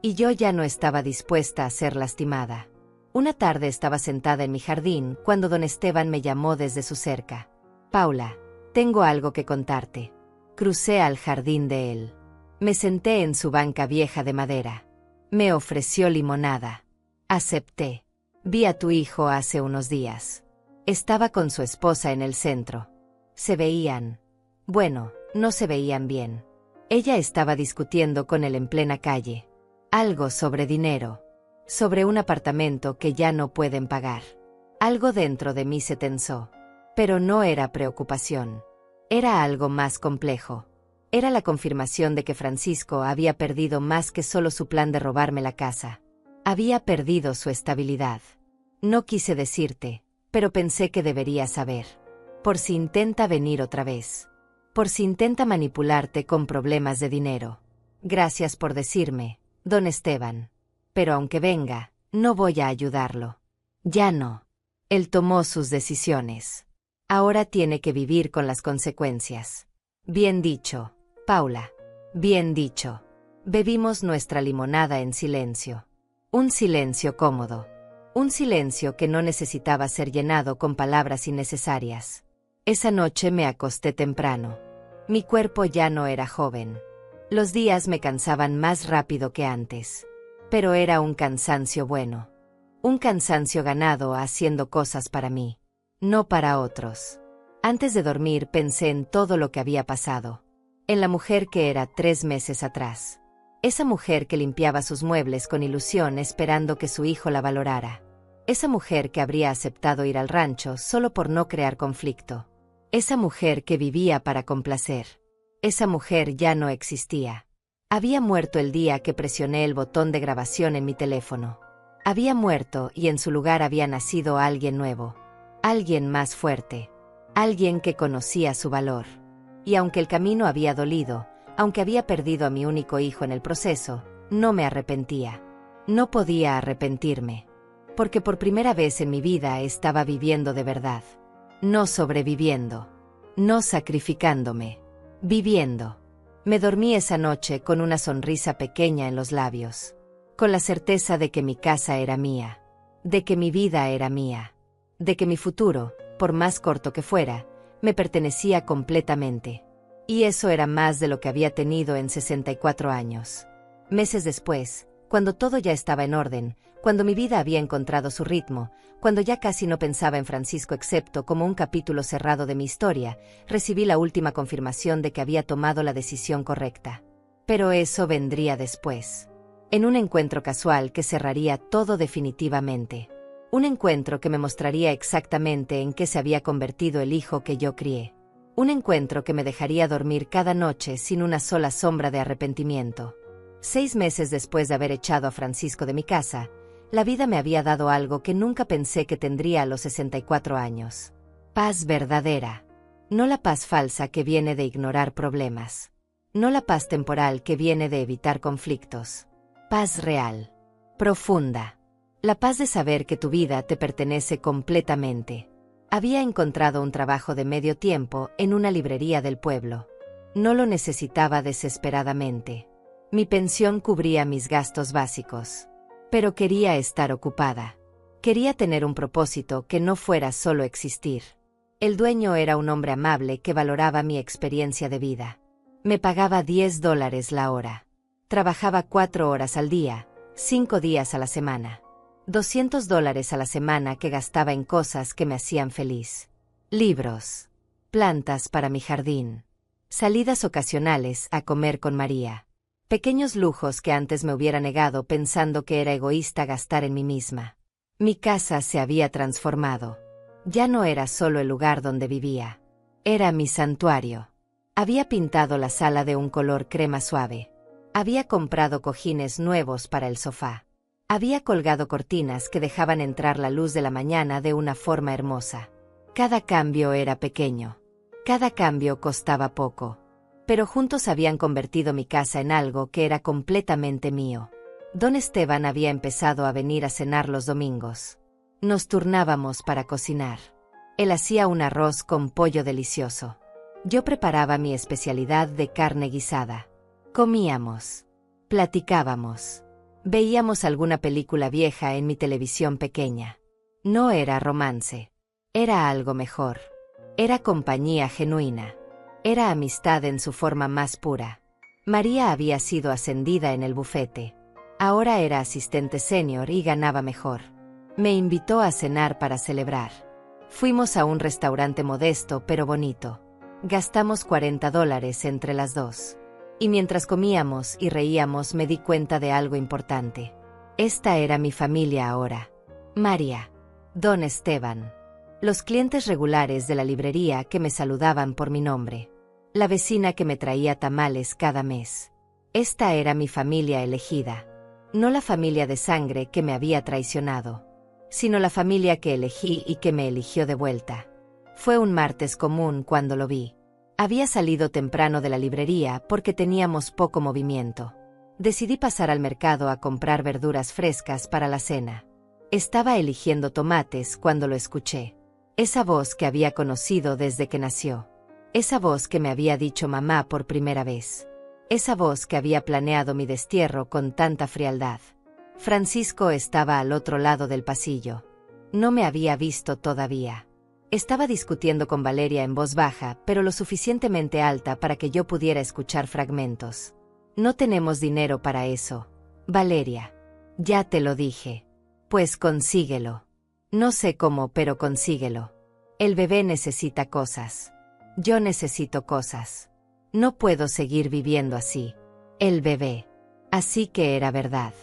Y yo ya no estaba dispuesta a ser lastimada. Una tarde estaba sentada en mi jardín cuando don Esteban me llamó desde su cerca. Paula, tengo algo que contarte. Crucé al jardín de él. Me senté en su banca vieja de madera. Me ofreció limonada. Acepté. Vi a tu hijo hace unos días. Estaba con su esposa en el centro. Se veían. Bueno, no se veían bien. Ella estaba discutiendo con él en plena calle. Algo sobre dinero. Sobre un apartamento que ya no pueden pagar. Algo dentro de mí se tensó. Pero no era preocupación. Era algo más complejo. Era la confirmación de que Francisco había perdido más que solo su plan de robarme la casa. Había perdido su estabilidad. No quise decirte, pero pensé que deberías saber. Por si intenta venir otra vez. Por si intenta manipularte con problemas de dinero. Gracias por decirme, don Esteban. Pero aunque venga, no voy a ayudarlo. Ya no. Él tomó sus decisiones. Ahora tiene que vivir con las consecuencias. Bien dicho, Paula. Bien dicho. Bebimos nuestra limonada en silencio. Un silencio cómodo. Un silencio que no necesitaba ser llenado con palabras innecesarias. Esa noche me acosté temprano. Mi cuerpo ya no era joven. Los días me cansaban más rápido que antes. Pero era un cansancio bueno. Un cansancio ganado haciendo cosas para mí. No para otros. Antes de dormir pensé en todo lo que había pasado. En la mujer que era 3 meses atrás. Esa mujer que limpiaba sus muebles con ilusión esperando que su hijo la valorara. Esa mujer que habría aceptado ir al rancho solo por no crear conflicto. Esa mujer que vivía para complacer. Esa mujer ya no existía. Había muerto el día que presioné el botón de grabación en mi teléfono. Había muerto y en su lugar había nacido alguien nuevo. Alguien más fuerte. Alguien que conocía su valor. Y aunque el camino había dolido, aunque había perdido a mi único hijo en el proceso, no me arrepentía. No podía arrepentirme. Porque por primera vez en mi vida estaba viviendo de verdad. No sobreviviendo. No sacrificándome. Viviendo. Me dormí esa noche con una sonrisa pequeña en los labios. Con la certeza de que mi casa era mía. De que mi vida era mía. De que mi futuro, por más corto que fuera, me pertenecía completamente. Y eso era más de lo que había tenido en 64 años. Meses después, cuando todo ya estaba en orden, cuando mi vida había encontrado su ritmo, cuando ya casi no pensaba en Francisco excepto como un capítulo cerrado de mi historia, recibí la última confirmación de que había tomado la decisión correcta. Pero eso vendría después. En un encuentro casual que cerraría todo definitivamente. Un encuentro que me mostraría exactamente en qué se había convertido el hijo que yo crié. Un encuentro que me dejaría dormir cada noche sin una sola sombra de arrepentimiento. 6 meses después de haber echado a Francisco de mi casa, la vida me había dado algo que nunca pensé que tendría a los 64 años. Paz verdadera. No la paz falsa que viene de ignorar problemas. No la paz temporal que viene de evitar conflictos. Paz real. Profunda. La paz de saber que tu vida te pertenece completamente. Había encontrado un trabajo de medio tiempo en una librería del pueblo. No lo necesitaba desesperadamente. Mi pensión cubría mis gastos básicos. Pero quería estar ocupada. Quería tener un propósito que no fuera solo existir. El dueño era un hombre amable que valoraba mi experiencia de vida. Me pagaba $10 la hora. Trabajaba 4 horas al día, 5 días a la semana. $200 a la semana que gastaba en cosas que me hacían feliz. Libros. Plantas para mi jardín. Salidas ocasionales a comer con María. Pequeños lujos que antes me hubiera negado pensando que era egoísta gastar en mí misma. Mi casa se había transformado. Ya no era solo el lugar donde vivía. Era mi santuario. Había pintado la sala de un color crema suave. Había comprado cojines nuevos para el sofá. Había colgado cortinas que dejaban entrar la luz de la mañana de una forma hermosa. Cada cambio era pequeño. Cada cambio costaba poco. Pero juntos habían convertido mi casa en algo que era completamente mío. Don Esteban había empezado a venir a cenar los domingos. Nos turnábamos para cocinar. Él hacía un arroz con pollo delicioso. Yo preparaba mi especialidad de carne guisada. Comíamos. Platicábamos. Veíamos alguna película vieja en mi televisión pequeña. No era romance. Era algo mejor. Era compañía genuina. Era amistad en su forma más pura. María había sido ascendida en el bufete. Ahora era asistente senior y ganaba mejor. Me invitó a cenar para celebrar. Fuimos a un restaurante modesto pero bonito. Gastamos $40 entre las dos. Y mientras comíamos y reíamos me di cuenta de algo importante. Esta era mi familia ahora. María. Don Esteban. Los clientes regulares de la librería que me saludaban por mi nombre. La vecina que me traía tamales cada mes. Esta era mi familia elegida. No la familia de sangre que me había traicionado, sino la familia que elegí y que me eligió de vuelta. Fue un martes común cuando lo vi. Había salido temprano de la librería porque teníamos poco movimiento. Decidí pasar al mercado a comprar verduras frescas para la cena. Estaba eligiendo tomates cuando lo escuché. Esa voz que había conocido desde que nació. Esa voz que me había dicho mamá por primera vez. Esa voz que había planeado mi destierro con tanta frialdad. Francisco estaba al otro lado del pasillo. No me había visto todavía. Estaba discutiendo con Valeria en voz baja, pero lo suficientemente alta para que yo pudiera escuchar fragmentos. No tenemos dinero para eso, Valeria. Ya te lo dije. Pues consíguelo. No sé cómo, pero consíguelo. El bebé necesita cosas. Yo necesito cosas. No puedo seguir viviendo así. El bebé. Así que era verdad.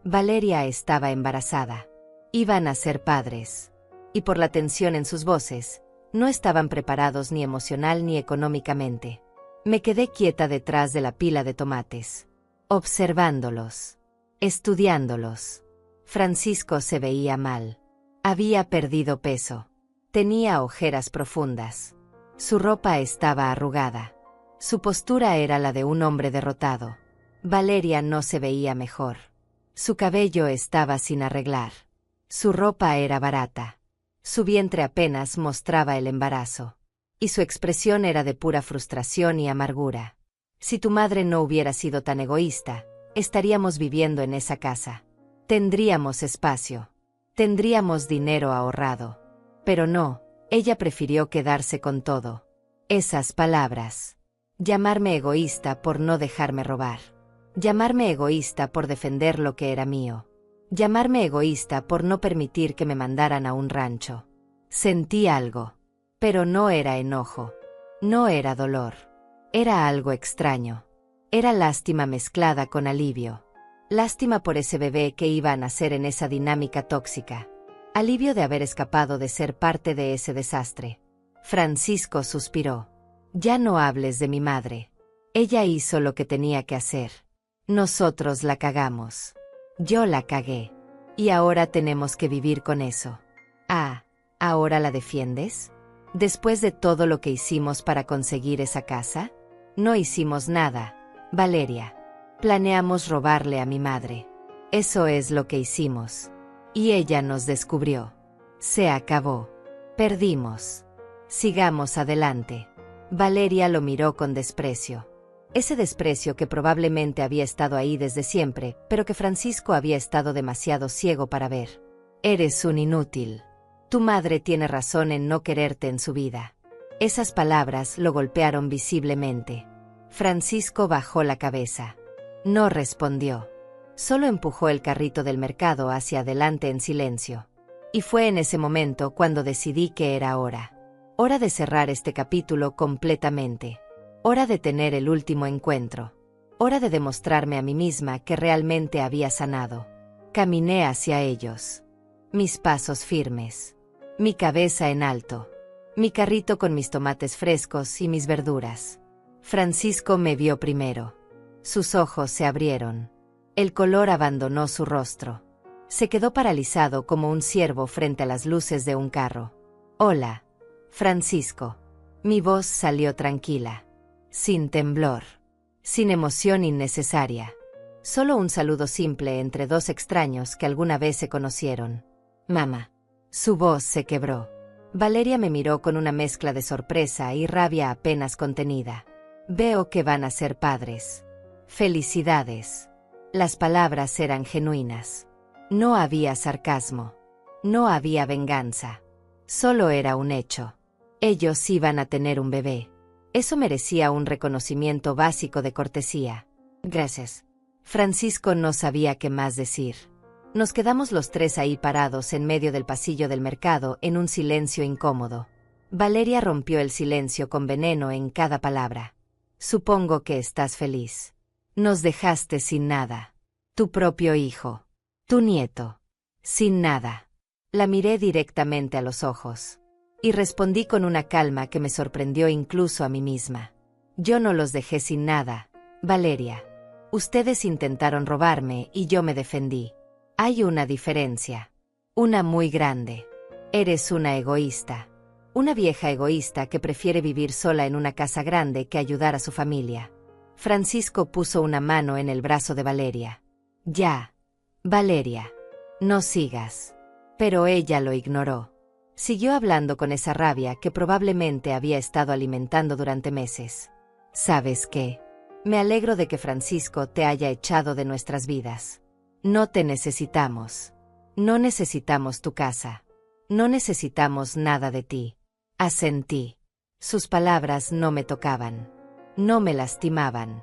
Valeria estaba embarazada. Iban a ser padres. Y por la tensión en sus voces, no estaban preparados ni emocional ni económicamente. Me quedé quieta detrás de la pila de tomates, observándolos, estudiándolos. Francisco se veía mal. Había perdido peso. Tenía ojeras profundas. Su ropa estaba arrugada. Su postura era la de un hombre derrotado. Valeria no se veía mejor. Su cabello estaba sin arreglar. Su ropa era barata. Su vientre apenas mostraba el embarazo. Y su expresión era de pura frustración y amargura. Si tu madre no hubiera sido tan egoísta, estaríamos viviendo en esa casa. Tendríamos espacio. Tendríamos dinero ahorrado. Pero no, ella prefirió quedarse con todo. Esas palabras. Llamarme egoísta por no dejarme robar. Llamarme egoísta por defender lo que era mío. Llamarme egoísta por no permitir que me mandaran a un rancho. Sentí algo. Pero no era enojo. No era dolor. Era algo extraño. Era lástima mezclada con alivio. Lástima por ese bebé que iba a nacer en esa dinámica tóxica. Alivio de haber escapado de ser parte de ese desastre. Francisco suspiró. Ya no hables de mi madre. Ella hizo lo que tenía que hacer. Nosotros la cagamos. Yo la cagué. Y ahora tenemos que vivir con eso. Ah, ¿ahora la defiendes? Después de todo lo que hicimos para conseguir esa casa, no hicimos nada, Valeria. Planeamos robarle a mi madre. Eso es lo que hicimos. Y ella nos descubrió. Se acabó. Perdimos. Sigamos adelante. Valeria lo miró con desprecio. Ese desprecio que probablemente había estado ahí desde siempre, pero que Francisco había estado demasiado ciego para ver. Eres un inútil. Tu madre tiene razón en no quererte en su vida. Esas palabras lo golpearon visiblemente. Francisco bajó la cabeza. No respondió. Solo empujó el carrito del mercado hacia adelante en silencio. Y fue en ese momento cuando decidí que era hora. Hora de cerrar este capítulo completamente. Hora de tener el último encuentro. Hora de demostrarme a mí misma que realmente había sanado. Caminé hacia ellos. Mis pasos firmes. Mi cabeza en alto. Mi carrito con mis tomates frescos y mis verduras. Francisco me vio primero. Sus ojos se abrieron. El color abandonó su rostro. Se quedó paralizado como un ciervo frente a las luces de un carro. Hola, Francisco. Mi voz salió tranquila, sin temblor, sin emoción innecesaria. Solo un saludo simple entre dos extraños que alguna vez se conocieron. Mamá. Su voz se quebró. Valeria me miró con una mezcla de sorpresa y rabia apenas contenida. Veo que van a ser padres. Felicidades. Las palabras eran genuinas. No había sarcasmo. No había venganza. Solo era un hecho. Ellos iban a tener un bebé. Eso merecía un reconocimiento básico de cortesía. Gracias. Francisco no sabía qué más decir. Nos quedamos los tres ahí parados en medio del pasillo del mercado en un silencio incómodo. Valeria rompió el silencio con veneno en cada palabra. Supongo que estás feliz. Nos dejaste sin nada. Tu propio hijo. Tu nieto. Sin nada. La miré directamente a los ojos. Y respondí con una calma que me sorprendió incluso a mí misma. Yo no los dejé sin nada, Valeria. Ustedes intentaron robarme y yo me defendí. Hay una diferencia. Una muy grande. Eres una egoísta. Una vieja egoísta que prefiere vivir sola en una casa grande que ayudar a su familia. Francisco puso una mano en el brazo de Valeria. Ya. Valeria. No sigas. Pero ella lo ignoró. Siguió hablando con esa rabia que probablemente había estado alimentando durante meses. ¿Sabes qué? Me alegro de que Francisco te haya echado de nuestras vidas. No te necesitamos. No necesitamos tu casa. No necesitamos nada de ti. Asentí. Sus palabras no me tocaban. No me lastimaban.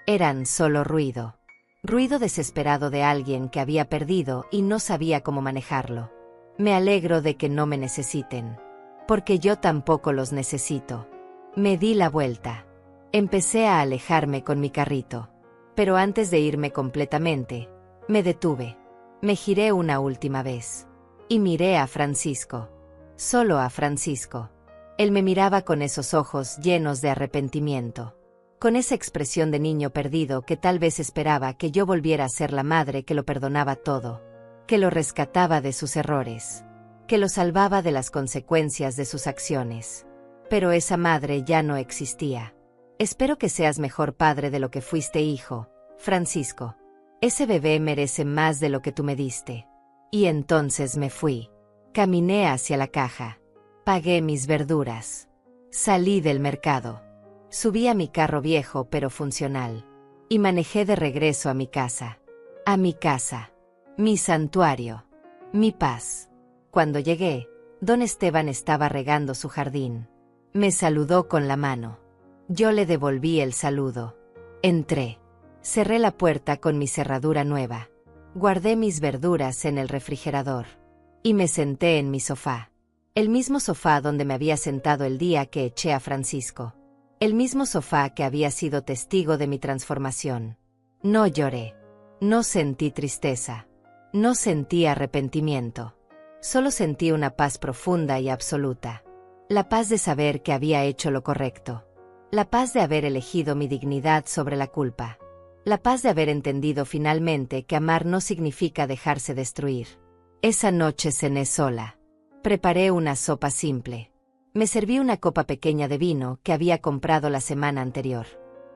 Eran solo ruido. Ruido desesperado de alguien que había perdido y no sabía cómo manejarlo. Me alegro de que no me necesiten. Porque yo tampoco los necesito. Me di la vuelta. Empecé a alejarme con mi carrito. Pero antes de irme completamente, me detuve. Me giré una última vez. Y miré a Francisco. Solo a Francisco. Él me miraba con esos ojos llenos de arrepentimiento. Con esa expresión de niño perdido que tal vez esperaba que yo volviera a ser la madre que lo perdonaba todo. Que lo rescataba de sus errores. Que lo salvaba de las consecuencias de sus acciones. Pero esa madre ya no existía. Espero que seas mejor padre de lo que fuiste, hijo, Francisco. Ese bebé merece más de lo que tú me diste. Y entonces me fui. Caminé hacia la caja. Pagué mis verduras. Salí del mercado. Subí a mi carro viejo pero funcional. Y manejé de regreso a mi casa. A mi casa. Mi santuario. Mi paz. Cuando llegué, don Esteban estaba regando su jardín. Me saludó con la mano. Yo le devolví el saludo. Entré. Cerré la puerta con mi cerradura nueva. Guardé mis verduras en el refrigerador. Y me senté en mi sofá. El mismo sofá donde me había sentado el día que eché a Francisco. El mismo sofá que había sido testigo de mi transformación. No lloré. No sentí tristeza. No sentí arrepentimiento. Solo sentí una paz profunda y absoluta. La paz de saber que había hecho lo correcto. La paz de haber elegido mi dignidad sobre la culpa. La paz de haber entendido finalmente que amar no significa dejarse destruir. Esa noche cené sola. Preparé una sopa simple. Me serví una copa pequeña de vino que había comprado la semana anterior.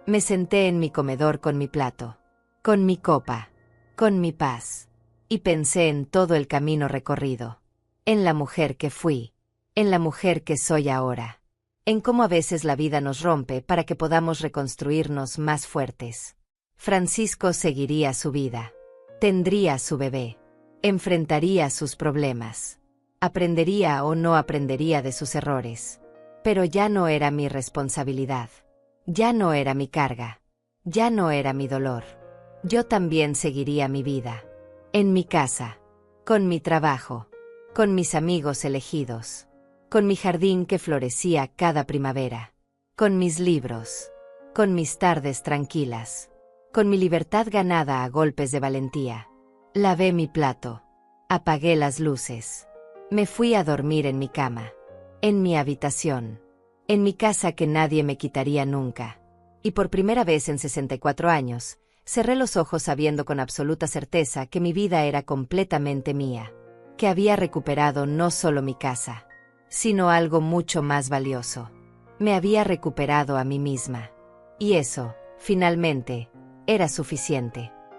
Me senté en mi comedor con mi plato. Con mi copa. Con mi paz. Y pensé en todo el camino recorrido. En la mujer que fui. En la mujer que soy ahora. En cómo a veces la vida nos rompe para que podamos reconstruirnos más fuertes. Francisco seguiría su vida. Tendría su bebé. Enfrentaría sus problemas. Aprendería o no aprendería de sus errores. Pero ya no era mi responsabilidad. Ya no era mi carga. Ya no era mi dolor. Yo también seguiría mi vida. En mi casa. Con mi trabajo. Con mis amigos elegidos. Con mi jardín que florecía cada primavera. Con mis libros. Con mis tardes tranquilas. Con mi libertad ganada a golpes de valentía. Lavé mi plato. Apagué las luces. Me fui a dormir en mi cama. En mi habitación. En mi casa que nadie me quitaría nunca. Y por primera vez en 64 años, cerré los ojos sabiendo con absoluta certeza que mi vida era completamente mía. Que había recuperado no solo mi casa, sino algo mucho más valioso. Me había recuperado a mí misma. Y eso, finalmente, era suficiente.